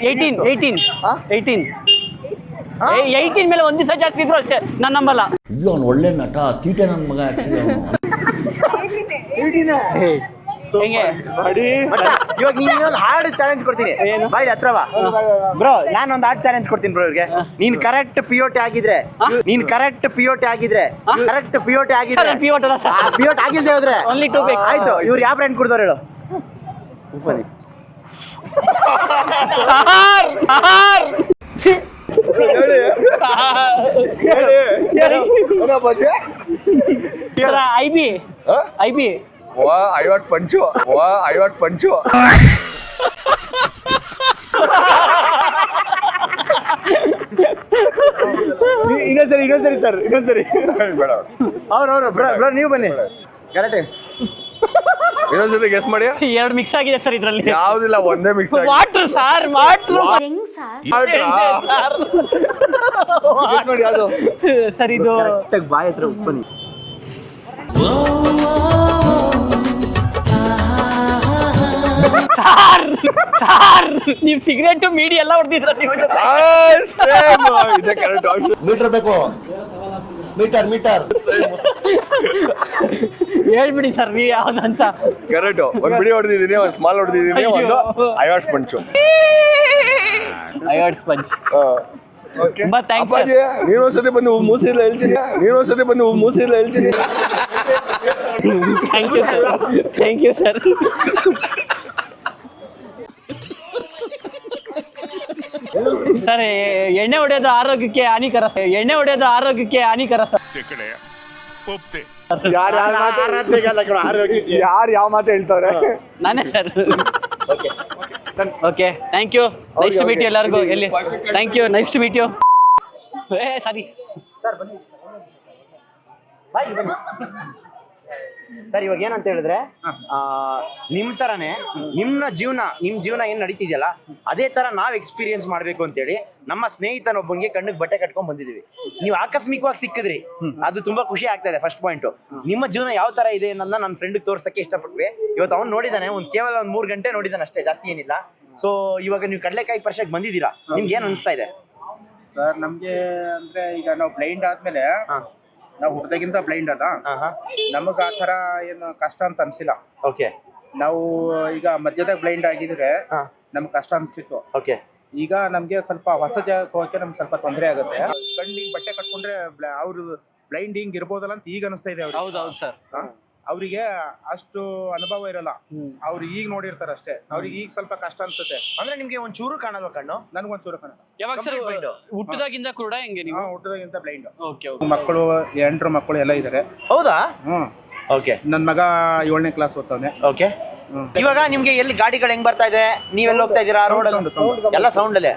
18. 18 ಮೇಲೆ ಒಂದ್ ದಿವಸ ಜಾಸ್ತಿ ಇದ್ರು ಅಷ್ಟೇ, ನಾನು ನಂಬಲ್ಲ. ಒಳ್ಳೆ ನಟ ತೀಟೆ ನನ್ನ ಮಗ. ಹೆಂಗೆ ಮಾಡಿ ಇವಾಗ ನೀನೊಂದು ಹಾರ್ಡ್ ಚಾಲೆಂಜ್ ಕೊಡ್ತೀನಿ. ಬಾಯ್ ಹತ್ರ ಬಾ ಬ್ರೋ. ನಾನೊಂದು ಹಾರ್ಡ್ ಚಾಲೆಂಜ್ ಕೊಡ್ತೀನಿ ಬ್ರೋ ಇವ್ರಿಗೆ. ನೀನ್ ಕರೆಕ್ಟ್ ಪಿಯೋಟಿ ಆಗಿದ್ರೆ ಪಿಯೋಟಿ ಆಗಿಲ್ದೆ ಹೋದ್ರೆ Only 2 ಬೇಕು. ಆಯ್ತು. ಇವ್ರು ಯಾವ ಬ್ರ್ಯಾಂಡ್ ಕುಡ್ದವ್ರು ಹೇಳು. ಐಬಿ ಐ ವಾಟ್ ಪಂಚು. ಇನ್ನೊಂದ್ಸರಿ ಸರ್. ಬೇಡ ಅವ್ರು ಬ್ರೋ ನೀವು ಬನ್ನಿ. ಕರೆಕ್ಟ್ ಇನ್ನೊಂದ್ಸರಿ ಗೆಸ್ ಮಾಡಿ. 2 ಮಿಕ್ಸ್ ಆಗಿದೆ ಸರ್ ಇದ್ರಲ್ಲಿ. ಯಾವ್ದಿಲ್ಲ, ಒಂದೇ ಮಿಕ್ಸ್ ಆಗಿ. ವಾಟರ್ ಸಾರ್, ವಾಟರ್ ಗೆಸ್ ಮಾಡಿ ಯಾವ್ದು ಸರ್. ಇದು ಬಾಯ್ ಹತ್ರ ಬನ್ನಿ. ಸಾರ್ ನೀವ್ ಸಿಗರೇಟು ಮೀಡಿ ಎಲ್ಲ ಹೊಡೆದಿದ್ರ ನೀವು. ಇದೆ ಕರೆಕ್ಟ್. ಮೀಟರ್ ಬೇಕು, ಮೀಟರ್ ಹೇಳ್ಬಿಡಿ ಸರ್ ನೀವು ಯಾವ್ದಂತ. ಕರೆಕ್ಟ್. ಒಂದ್ ಬಿಡಿ ಹೊಡೆದಿದ್ದೀನಿ, ಒಂದ್ ಸ್ಮಾಲ್ ಹೊಡೆದಿದ್ದೀನಿ, ಒಂದು ಐ ವಾಟ್ ಪಂಚು. ಐವರ್ಡ್ ಸ್ಪಂಜ್. ತುಂಬಾ ಥ್ಯಾಂಕ್ಸ್. ನೀನೊಂದ್ಸತಿ ಬಂದು ಮೂಸಿಲ್ಲ ಹೇಳ್ತೀನಿ. Thank you sir. ಸರ್ ಎಣ್ಣೆ ಹೊಡೆಯೋದು ಆರೋಗ್ಯಕ್ಕೆ ಹಾನಿಕರ ಸರ್. ಯಾರು ಯಾವ ಮಾತು ಹೇಳ್ತವ್ರೆ? ನಾನೇ sir. Okay thank you. Nice to meet you ಎಲ್ಲರಿಗೂ. ಎಲ್ಲಿ thank you, nice to meet you. Sorry sir, ಇವಾಗ ಏನಂತ ಹೇಳಿದ್ರೆ ನಿಮ್ ತರಾನೇ ನಿಮ್ ಜೀವನ ಏನ್ ನಡೀತಿದ್ಯಲ್ಲ ಅದೇ ತರ ನಾವ್ ಎಕ್ಸ್ಪೀರಿಯನ್ಸ್ ಮಾಡ್ಬೇಕು ಅಂತೇಳಿ ನಮ್ಮ ಸ್ನೇಹಿತನೊಬ್ಬನಿಗೆ ಕಣ್ಣಿಗೆ ಬಟ್ಟೆ ಕಟ್ಕೊಂಡ್ ಬಂದಿದೀವಿ. ನೀವು ಆಕಸ್ಮಿಕವಾಗಿ ಸಿಕ್ಕಿದ್ರಿ, ಅದು ತುಂಬಾ ಖುಷಿ ಆಗ್ತಾ ಇದೆ. ಫಸ್ಟ್ ಪಾಯಿಂಟ್, ನಿಮ್ಮ ಜೀವನ ಯಾವ ತರ ಇದೆ ಅನ್ನೋದನ್ನ ನನ್ನ ಫ್ರೆಂಡ್ ತೋರ್ಸಕ್ಕೆ ಇಷ್ಟಪಟ್ವಿ. ಇವತ್ತು ಅವ್ನು ನೋಡಿದಾನೆ, ಕೇವಲ 3 ಗಂಟೆ ನೋಡಿದಾನೆ ಅಷ್ಟೇ, ಜಾಸ್ತಿ ಏನಿಲ್ಲ. ಸೊ ಇವಾಗ ನೀವು ಕಡಲೆಕಾಯಿ ಪರಿಷೆಗೆ ಬಂದಿದ್ದೀರಾ, ನಿಮ್ಗೆ ಏನ್ ಅನಿಸ್ತಾ ಇದೆ? ಸರ್ ನಮ್ಗೆ ಅಂದ್ರೆ ಈಗ ನಾವು ಬ್ಲೈಂಡ್ ಆದ್ಮೇಲೆ ನಾವು ಹುಡ್ದಾಗಿಂದ ಬ್ಲೈಂಡ್ ಅಲ್ಲ, ನಮಗ ಆ ತರ ಏನು ಕಷ್ಟ ಅಂತ ಅನ್ಸಿಲ್ಲ. ಓಕೆ. ನಾವು ಈಗ ಮಧ್ಯದಾಗ ಬ್ಲೈಂಡ್ ಆಗಿದ್ರೆ ನಮ್ಗೆ ಕಷ್ಟ ಅನ್ಸಿತ್ತು. ಓಕೆ. ಈಗ ನಮ್ಗೆ ಸ್ವಲ್ಪ ಹೊಸ ಜಾಗಕ್ಕೆ ಹೋಗಕ್ಕೆ ನಮ್ಗೆ ಸ್ವಲ್ಪ ತೊಂದರೆ ಆಗುತ್ತೆ. ಕಣ್ಣಿಗೆ ಬಟ್ಟೆ ಕಟ್ಕೊಂಡ್ರೆ ಅವ್ರು ಬ್ಲೈಂಡ್ ಹಿಂಗ್ ಇರ್ಬೋದಲ್ಲ ಅಂತ ಈಗ ಅನಿಸ್ತಾ ಇದೆ. ಹೌದು ಸರ್. ಅವ್ರಿಗೆ ಅಷ್ಟು ಅನುಭವ ಇರಲ್ಲ, ಅವ್ರು ಈಗ ನೋಡಿರ್ತಾರ ಅಷ್ಟೇ. ಅವ್ರಿಗೆ ಈಗ ಸ್ವಲ್ಪ ಕಷ್ಟ ಅನ್ಸುತ್ತೆ. ಅಂದ್ರೆ ನಿಮ್ಗೆ ಒಂದ್ ಚೂರು ಕಾಣಲ್ವಾ ಕಣ್ಣು? ನನ್ಗೊಂಚೂರು ಕಾಣಲ್ಲ. ಯಾವಾಗ ಸರ್ ಹುಟ್ಟದಾಗಿಂದ ಕೂಡ ಹೆಂಗೆ ನೀವು? ಹುಟ್ಟದಾಗಿಂತ ಬ್ಲೈಂಡ್. ಓಕೆ. ಮಕ್ಕಳು, ಹೆಂಡ್ರು ಮಕ್ಕಳು ಎಲ್ಲ ಇದಾರೆ. ಹೌದಾ? ಓಕೆ. ನನ್ ಮಗ 7ನೇ ಕ್ಲಾಸ್ ಓದ್ತಾನೆ. ಓಕೆ. ಇವಾಗ ನಿಮ್ಗೆ ಎಲ್ಲಿ ಗಾಡಿಗಳು ಹೆಂಗ್ ಬರ್ತಾ ಇದೆ, ನೀವೆಲ್ಲ ಹೋಗ್ತಾ ಇದೀರಾ ರೋಡ್ ಎಲ್ಲ ಸೌಂಡ್ ಅಲ್ಲೇ?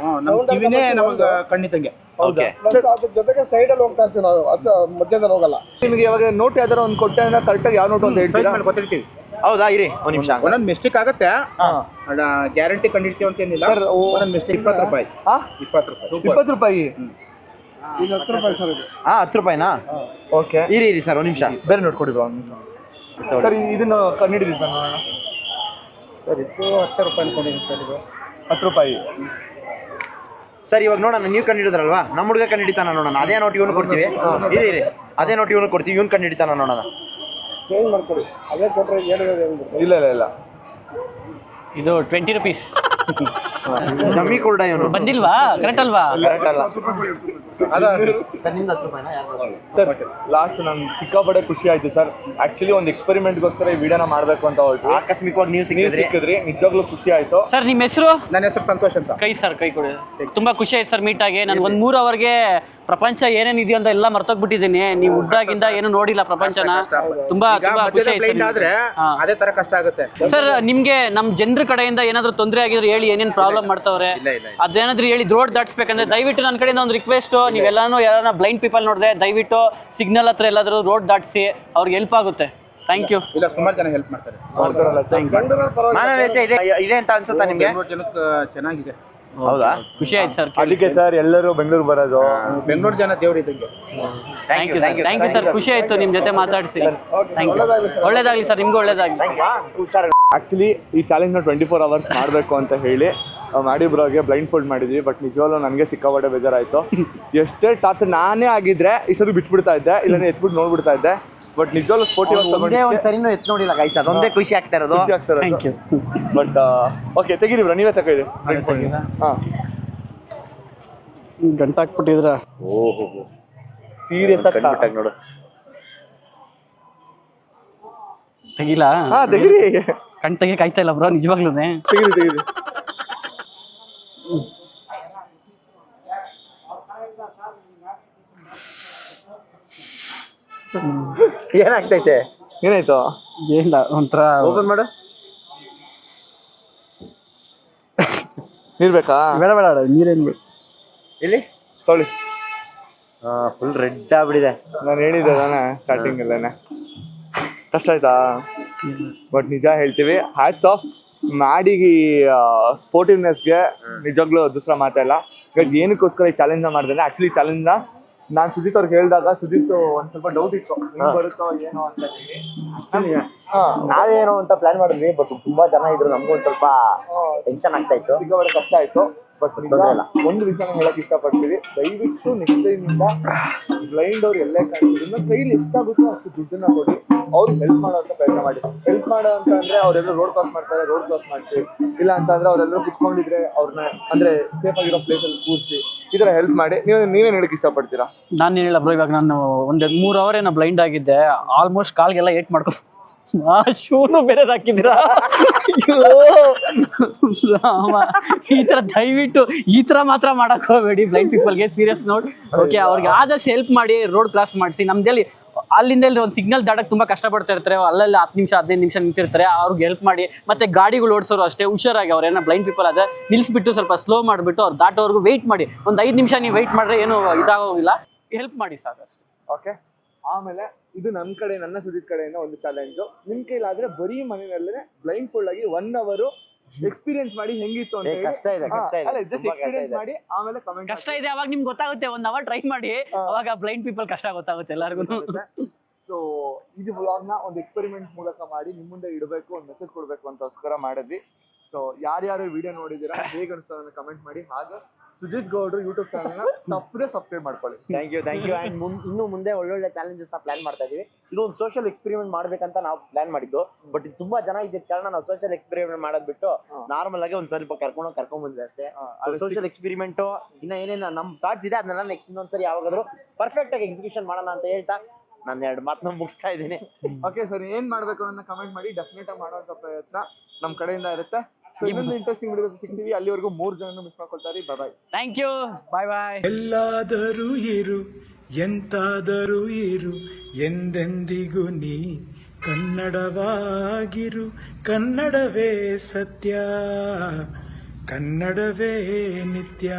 ಕಿವಿನೇ ನಮಗ ಕಣ್ಣಿತಂಗೆ. ಜೊತೆಗೆ ಸೈಡ್ ಅಲ್ಲಿ ಹೋಗ್ತಾ ಇರ್ತೀವಿ ನಾವು, ಮಧ್ಯದಲ್ಲಿ ಹೋಗಲ್ಲ. ನಿಮ್ಗೆ ಇವಾಗ ನೋಟ್ ಯಾವ್ದಾರ ಒಂದು ಕೊಟ್ಟೆ ಅಂದ್ರೆ ಕರೆಕ್ಟಾಗಿ ಯಾವ ನೋಟ್ ಅಂತ ಹೇಳ್ತೀರಾ? ಗೊತ್ತಿರ್ತೀವಿ. ಹೌದಾ? ಇರಿ ಒಂದ್ ನಿಮಿಷ. ಒಂದೊಂದು ಮಿಸ್ಟೇಕ್ ಆಗತ್ತೆ, ಗ್ಯಾರಂಟಿ ಕಂಡಿಡ್ತೀವಿ ಅಂತ ಏನಿಲ್ಲ. ಒಂದೊಂದು ಮಿಸ್ಟೇಕ್ 20 ರೂಪಾಯಿ. 20 ರೂಪಾಯಿ. ಇದು 10 ರೂಪಾಯಿ ಸರ್. ಇದು 10 ರೂಪಾಯಿನಾ? ಓಕೆ. ಇರಿ ಸರ್ ಒಂದ್ ನಿಮಿಷ, ಬೇರೆ ನೋಟ್ ಕೊಡಿ ಸರ್. ಇದನ್ನ ಕಂಡಿಡಿರಿ ಸರ್. ಸರ್ ಇದು 10 ರೂಪಾಯಿ ಅನ್ಕೊಂಡಿದ್ದೀನಿ ಸರ್. ಇದು 10 ರೂಪಾಯಿ. ಸರ್ ಇವಾಗ ನೋಡೋಣ, ನೀವು ಕಂಡು ಹಿಡಿದ್ರಲ್ವಾ, ನಮ್ಮ ಹುಡುಗ ಕಂಡು ಹಿಡಿತಾನ ನೋಡೋಣ. ಅದೇ ನೋಟ್ ಇವನು ಕೊಡ್ತೀವಿ. ಇರಿ ಅದೇ ನೋಟ್ ಇವನು ಕೊಡ್ತೀವಿ, ಇವನು ಕಂಡು ಹಿಡಿತಾನ ನೋಡೋಣ. ಚೇಂಜ್ ಮಾಡ್ಕೊಡಿ, ಅದೇ ಕೊಟ್ಟರೆ ಇಲ್ಲ ಇದು 20 ರೂಪೀಸ್. ಕಮ್ಮಿ ಕೊಡ ಇವನು. ಬಂದಿಲ್ವಾ? ಕರೆಕ್ಟ್ ಅಲ್ವಾ? ಕರೆಕ್ಟ್ ಅಲ್ಲ ಸರ್. ನಿಮ್ದು 10 ರೂಪಾಯಿನಾ? ಲಾಸ್ಟ್ ನನ್ ಸಿಕ್ಕಾಪಟ್ಟೆ ಖುಷಿ ಆಯ್ತು ಸರ್. ಆಕ್ಚುಲಿ ಒಂದು ಎಕ್ಸ್ಪೆರಿಮೆಂಟ್ಗೋಸ್ಕರ ಈ ವಿಡಿಯೋನ ಮಾಡ್ಬೇಕು ಅಂತ ಹೊರಟು. ಆಕಸ್ಮಿಕವಾಗಿ ನೀವು ಸಿಕ್ಕಿದ್ರಿ, ನಿಜವಾಗ್ಲೂ ಖುಷಿ ಆಯ್ತು ಸರ್. ನಿಮ್ಮ ಹೆಸರು? ನನ್ನ ಹೆಸರು ಸಂತೋಷ್ ಅಂತ. ಕೈ ಕೊಡಿ. ತುಂಬಾ ಖುಷಿ ಆಯ್ತು ಸರ್ ಮೀಟ್ ಆಗಿ. ನಾನು 1 3 ಅವರ್ಗೆ ಪ್ರಪಂಚ ಏನೇನಿದೆಯೋ ಅಂತ ಎಲ್ಲ ಮರ್ತೋಗ್ಬಿಟ್ಟಿದ್ದೀನಿ. ನೀವು ಹುಡ್ದಾಗಿಂದ ಏನು ನೋಡಿಲ್ಲ ಪ್ರಪಂಚನ. ತುಂಬಾ ಖುಷಿ ಆಯ್ತು. ಅದೇ ತರ ಕಷ್ಟ ಆಗುತ್ತೆ ಸರ್. ನಿಮ್ಗೆ ನಮ್ ಜನರ ಕಡೆಯಿಂದ ಏನಾದ್ರು ತೊಂದರೆ ಆಗಿದ್ರೆ ಹೇಳಿ, ಏನೇನ್ ಪ್ರಾಬ್ಲಮ್ ಮಾಡ್ತಾವ್ರೆ ಅದೇನಾದ್ರು ಹೇಳಿ. ರೋಡ್ ದಾಟ್ಸ್ಬೇಕಂದ್ರೆ ದಯವಿಟ್ಟು ನನ್ನ ಕಡೆಯಿಂದ ಒಂದು ರಿಕ್ವೆಸ್ಟ್, ನೀವೆಲ್ಲಾನು ಯಾರನ್ನ ಬ್ಲೈಂಡ್ ಪೀಪಲ್ ನೋಡಿದ್ರೆ ದಯವಿಟ್ಟು ಸಿಗ್ನಲ್ ಹತ್ರ ಎಲ್ಲಾದ್ರೂ ರೋಡ್ ದಾಟಿಸಿ, ಅವ್ರಿಗೆ ಹೆಲ್ಪ್ ಆಗುತ್ತೆ. Thank you. ಇಲ್ಲ ಸುಮಾರು ಜನ ಹೆಲ್ಪ್ ಮಾಡ್ತಾರೆ. ಮಾನವೀಯತೆ ಇದೆ ಅಂತ ಅನ್ಸುತ್ತಾ ನಿಮ್ಗೆ? ಬೆಂಗಳೂರು ಜನಕ್ಕೆ ಚೆನ್ನಾಗಿದೆ. ಹೌದಾ? ಖುಷಿ ಆಯ್ತು ಸರ್. ಅದಕ್ಕೆ ಸರ್ ಎಲ್ಲರೂ ಬೆಂಗಳೂರು ಬರೋದು. ಬೆಂಗಳೂರು ಜನ ದೇವ್ರು ಇದ್ದಂಗೆ. ಥ್ಯಾಂಕ್ ಯು ಸರ್, ಖುಷಿ ಆಯ್ತು ನಿಮ್ಮ ಜೊತೆ ಮಾತಾಡಿಸಿ. Thank you. ಒಳ್ಳೇದಾಗಲಿ ಸರ್, ನಿಮ್ಗೂ ಒಳ್ಳೇದಾಗಲಿ. ಆಕ್ಚುಲಿ ಈ ಚಾಲೆಂಜ್ನ 24 hours ಮಾಡಬೇಕು ಅಂತ ಹೇಳಿ ಮಾಡಿ ಬ್ರೋಗೆ ಬ್ಲೈಂಡ್ ಫೋಲ್ಡ್ ಮಾಡಿದ್ವಿ. ಬಟ್ ನಿಜವಾಗ್ಲೂ ನನಗೆ ಸಿಕ್ಕಾಪಟ್ಟೆ ಬೇಜಾರಾಯಿತು. ಎಷ್ಟೇ ಟಾರ್ಚರ್ ನಾನೇ ಆಗಿದ್ರೆ ಇಷ್ಟೊಂದು ಬಿಟ್ಬಿಡ್ತಾ ಇದ್ದೆ, ಇಲ್ಲಾಂದ್ರೆ ಎತ್ಬಿಟ್ಟು ನೋಡ್ಬಿಡ್ತಾ ಇದ್ದೆ. ಬಟ್ ನಿಜವಾಗ್ಲೂ 40 hours ಸರಿನೂ ಎತ್ ನೋಡಿಲ್ಲ ಗೈಸ್, ಅದೊಂದೇ ಖುಷಿ ಆಗ್ತಾ ಇರೋದು. Thank you. ಬಟ್ ಓಕೆ ತೆಗೀರಿ ಬ್ರೋ, ನೀವೇ ತಗೊಳ್ಳಿ. ಹಾಂ ಗಂಟೆ ಹಾಕ್ಬಿಟ್ಟಿದ್ರ. ಓಹೋ ಸೀರಿಯಸ್ ಆಗಿ ನೋಡು. ತೆಗಿಲ್ಲ? ಹಾಂ ತೆಗೀರಿ. ಕಣ್ ತೆಗಿಯಕ್ಕೆ ಆಯ್ತಾ ಇಲ್ಲ ಬ್ರೋ, ನಿಜವಾಗ್ಲೂ ತೆಗೀರಿ. ಏನಾಗ್ತೈತೆ? ಏನಾಯ್ತು? ಏನಿಲ್ಲ, ಒಂಥರ ಓಪನ್ ಮಾಡು. ನೀರು ಬೇಕಾ? ಬೇಡ ನೀರೇನು ಇಲ್ಲಿ ತೊಳಿ. ಫುಲ್ ರೆಡ್ ಆಗ್ಬಿಟ್ಟಿದೆ. ನಾನು ಹೇಳಿದ್ದೆ ತಾನೆ ಸ್ಟಾರ್ಟಿಂಗ್ ಅಲ್ಲೇನೆ. ಕಷ್ಟ ಆಯ್ತಾ? ಬಟ್ ನಿಜ ಹೇಳ್ತೀವಿ, ಹ್ಯಾಟ್ಸ್ ಆಫ್ ಮಾಡಿಗಿ ಸ್ಪೋರ್ಟಿವ್ನೆಸ್ಗೆ ನಿಜವಾಗ್ಲೂ ದೂಸರ ಮಾತಾಡಲ್ಲ. ಈಗ ಏನಕ್ಕೋಸ್ಕರ ಈ ಚಾಲೆಂಜ್ನ ಮಾಡಿದ್ರೆ, ಆ್ಯಕ್ಚುಲಿ ಚಾಲೆಂಜ್ನ ನಾನು ಸುಜಿತ್ ಅವ್ರಿಗೆ ಹೇಳಿದಾಗ ಸುಜಿತ್ ಒಂದು ಸ್ವಲ್ಪ ಡೌಟ್ ಇತ್ತು, ಬರುತ್ತೋ ಏನೋ ಅಂತ ಹೇಳಿ. ನಾವೇನೋ ಅಂತ ಪ್ಲಾನ್ ಮಾಡಿದ್ವಿ, ಬಟ್ ತುಂಬಾ ಜನ ಇದ್ರು, ನಮಗೂ ಒಂದು ಸ್ವಲ್ಪ ಟೆನ್ಷನ್ ಆಗ್ತಾ ಇತ್ತು, ಸಿಕ್ಕಾಪಟ್ಟೆ ಕಷ್ಟ ಆಯ್ತು. ಬಟ್ ಒಂದು ವಿಷಯನ ಹೇಳಕ್ ಇಷ್ಟಪಡ್ತೀವಿ, ದಯವಿಟ್ಟು ನೆಕ್ಸ್ಟ್ ಟೈಮಿಂದ ಬ್ಲೈಂಡ್ ಅವ್ರು ಎಲ್ಲೇ ಕಾಣಿಸಿದ್ರು ಕೈಲಿ ಎಷ್ಟಾಗುತ್ತೋ ಅಷ್ಟು ದುಡ್ಡನ್ನ ಕೊಡಿ, ಅವ್ರಿಗೆ ಹೆಲ್ಪ್ ಮಾಡೋಂಥ ಪ್ರಯತ್ನ ಮಾಡಿ. ಹೆಲ್ಪ್ ಮಾಡೋ ಅಂತ ಅಂದ್ರೆ ಅವರೆಲ್ಲರೂ ರೋಡ್ ಕ್ರಾಸ್ ಮಾಡ್ತಾರೆ, ರೋಡ್ ಕ್ರಾಸ್ ಮಾಡ್ತೀವಿ. ಇಲ್ಲ ಅಂತಂದ್ರೆ ಅವರೆಲ್ಲರೂ ಕುತ್ಕೊಂಡಿದ್ರೆ ಅವ್ರನ್ನ ಅಂದ್ರೆ ಸೇಫ್ ಆಗಿರೋ ಪ್ಲೇಸಲ್ಲಿ ಕೂರಿಸಿ ಈ ಥರ ಹೆಲ್ಪ್ ಮಾಡಿ. ನೀವೇನು ಹೇಳಕ್ ಇಷ್ಟಪಡ್ತೀರಾ? ನಾನು ಏನಿಲ್ಲ ಬ್ರೋ, ಇವಾಗ ನಾನು ಒಂದು 3 hour ಏನೋ ಬ್ಲೈಂಡ್ ಆಗಿದ್ದೆ. ಆಲ್ಮೋಸ್ಟ್ ಕಾಲ್ಗೆಲ್ಲ ಏಟ್ ಮಾಡ್ಕೊಂಡು ಶೂನು ಬೇರೆ ಹಾಕಿದ್ದೀರಾ. ಈ ತರ ದಯವಿಟ್ಟು ಈ ತರ ಮಾತ್ರ ಮಾಡಕ್ ಹೋಗ್ಬೇಡಿ ಬ್ಲೈಂಡ್ ಪೀಪಲ್ಗೆ. Serious note. ಓಕೆ, ಅವ್ರಿಗೆ ಆದಷ್ಟು ಹೆಲ್ಪ್ ಮಾಡಿ, ರೋಡ್ ಕ್ರಾಸ್ ಮಾಡಿಸಿ. ನಮ್ದಲ್ಲಿ ಅಲ್ಲಿಂದ ಒಂದು ಸಿಗ್ನಲ್ ದಾಟಕ್ಕೆ ತುಂಬಾ ಕಷ್ಟಪಡ್ತಾ ಇರ್ತಾರೆ, ಅಲ್ಲಲ್ಲಿ 10 ನಿಮಿಷ 15 ನಿಮಿಷ ನಿಂತಿರ್ತಾರೆ. ಅವ್ರಿಗೆ ಹೆಲ್ಪ್ ಮಾಡಿ. ಮತ್ತೆ ಗಾಡಿಗಳು ಓಡಿಸೋರು ಅಷ್ಟೇ ಹುಷಾರಾಗಿ, ಅವ್ರೇನೋ ಬ್ಲೈಂಡ್ ಪೀಪಲ್ ಆದ್ರೆ ನಿಲ್ಲಿಸ್ಬಿಟ್ಟು ಸ್ವಲ್ಪ ಸ್ಲೋ ಮಾಡಿಬಿಟ್ಟು ಅವ್ರು ದಾಟೋವರೆಗೂ ವೆಯ್ಟ್ ಮಾಡಿ. ಒಂದು 5 ನಿಮಿಷ ನೀವು ವೆಯ್ಟ್ ಮಾಡಿದ್ರೆ ಏನು ಇದಾಗೋಗಿಲ್ಲ, ಹೆಲ್ಪ್ ಮಾಡಿ ಸಾಕಷ್ಟು. ಓಕೆ, ಆಮೇಲೆ ಇದು ನನ್ನ ಕಡೆ, ನನ್ನ ಸುಜಿತ್ ಕಡೆಯಿಂದ ಒಂದು ಚಾಲೆಂಜು. ನಿಮ್ಮ ಕೈಲಾದ್ರೆ ಬರೀ ಮನೆಯಲ್ಲೇ ಬ್ಲೈಂಡ್ ಫೋಲ್ಡ್ ಆಗಿ 1 hour ಎಕ್ಸ್ಪೀರಿಯನ್ಸ್ ಮಾಡಿ ಹೆಂಗಿತ್ತು ಅಂತ. ಕಷ್ಟ ಇದೆ, ಜಸ್ಟ್ ಎಕ್ಸ್ಪೀರಿಯನ್ಸ್ ಮಾಡಿ ಆಮೇಲೆ ಕಮೆಂಟ್. ಕಷ್ಟ ಇದೆ, ಅವಾಗ ನಿಮ್ಗೆ ಗೊತ್ತಾಗುತ್ತೆ. 1 hour ಟ್ರೈ ಮಾಡಿ, ಅವಾಗ ಬ್ಲೈಂಡ್ ಪೀಪಲ್ ಕಷ್ಟ ಗೊತ್ತಾಗುತ್ತೆ ಎಲ್ಲರಿಗೂ. ಸೊ ಇದು ವ್ಲಾಗ್ನ ಒಂದು ಎಕ್ಸ್ಪೆರಿಮೆಂಟ್ ಮೂಲಕ ಮಾಡಿ ನಿಮ್ಮ ಮುಂದೆ ಇಡಬೇಕು, ಒಂದು ಮೆಸೇಜ್ ಕೊಡಬೇಕು ಅಂತೋಸ್ಕರ ಮಾಡಿದ್ವಿ. ಸೊ ಯಾರ್ಯಾರು ವಿಡಿಯೋ ನೋಡಿದ್ದೀರಾ, ಹೇಗೆ ಅನಿಸ್ತಾ ಅಂತ ಕಮೆಂಟ್ ಮಾಡಿ. ಹಾಗೆ ಸುಜಿತ್ ಗೌಡ್ರು ಯೂಟ್ಯೂಬ್ ಚಾನಲ್ನ ತಪ್ಪದೆ ಸಬ್ಸ್ಕ್ರೈಬ್ ಮಾಡ್ಕೊಳ್ಳಿ. Thank you. ಆ್ಯಂಡ್ ಇನ್ನು ಮುಂದೆ ಒಳ್ಳೊಳ್ಳೆ ಚಾಲೆಂಜಸ್ನ ಪ್ಲಾನ್ ಮಾಡ್ತಾ ಇದೀವಿ. ಇದು ಒಂದು ಸೋಷಿಯಲ್ ಎಕ್ಸ್ಪೆರಿಮೆಂಟ್ ಮಾಡ್ಬೇಕಂತ ನಾವು ಪ್ಲಾನ್ ಮಾಡಿದ್ದು. ಬಟ್ ಇದು ತುಂಬಾ ಜನ ಇದ್ದ ಕಾರಣ ನಾವು ಸೋಷಿಯಲ್ ಎಕ್ಸ್ಪೆರಿಮೆಂಟ್ ಮಾಡೋದ್ ಬಿಟ್ಟು ನಾರ್ಮಲ್ ಆಗಿ ಒಂದು ಸ್ವಲ್ಪ ಕರ್ಕೊಂಡ್ ಬಂದ್ವಿ ಅಷ್ಟೇ. ಸೋಷಿಯಲ್ ಎಕ್ಸ್ಪೆರಿಮೆಂಟ್ ಇನ್ನ ಏನೇನು ನಮ್ಮ ಥಾಟ್ಸ್ ಇದೆ ಅದನ್ನೆಲ್ಲ ನೆಕ್ಸ್ಟ್ ಇನ್ನೊಂದ್ಸರಿ ಯಾವಾಗಾದ್ರೂ ಪರ್ಫೆಕ್ಟ್ ಆಗಿ ಎಕ್ಸಿಕ್ಯೂಷನ್ ಮಾಡೋಣ ಅಂತ ಹೇಳ್ತಾ ನಾನು 2 ಮಾತನ್ನ ಮುಗಿಸ್ತಾ ಇದ್ದೀನಿ. ಓಕೆ ಸರ್, ಏನ್ ಮಾಡ್ಬೇಕು ಅನ್ನೋದನ್ನ ಕಮೆಂಟ್ ಮಾಡಿ. ಡೆಫಿನೆಟ್ ಆಗಿ ಮಾಡುವಂತ ಪ್ರಯತ್ನ ನಮ್ಮ ಕಡೆಯಿಂದ ಇರುತ್ತೆ. ಇನ್ನೊಂದು ಇಂಟ್ರೆಸ್ಟಿಂಗ್ ವಿಡಿಯೋ ಸಿಗ್ತೀವಿ. ಅಲ್ಲಿವರೆಗೂ 3 ಜನ ಮಿಸ್ ಮಾಡ್ಕೊಳ್ತಾರೆ. ಬಾಯ್. ಥ್ಯಾಂಕ್ ಯು, ಬಾಯ್. ಎಲ್ಲಾದರೂ ಇರು, ಎಂತಾದರೂ ಇರು, ಎಂದೆಂದಿಗೂ ನೀ ಕನ್ನಡವಾಗಿರು. ಕನ್ನಡವೇ ಸತ್ಯ, ಕನ್ನಡವೇ ನಿತ್ಯ.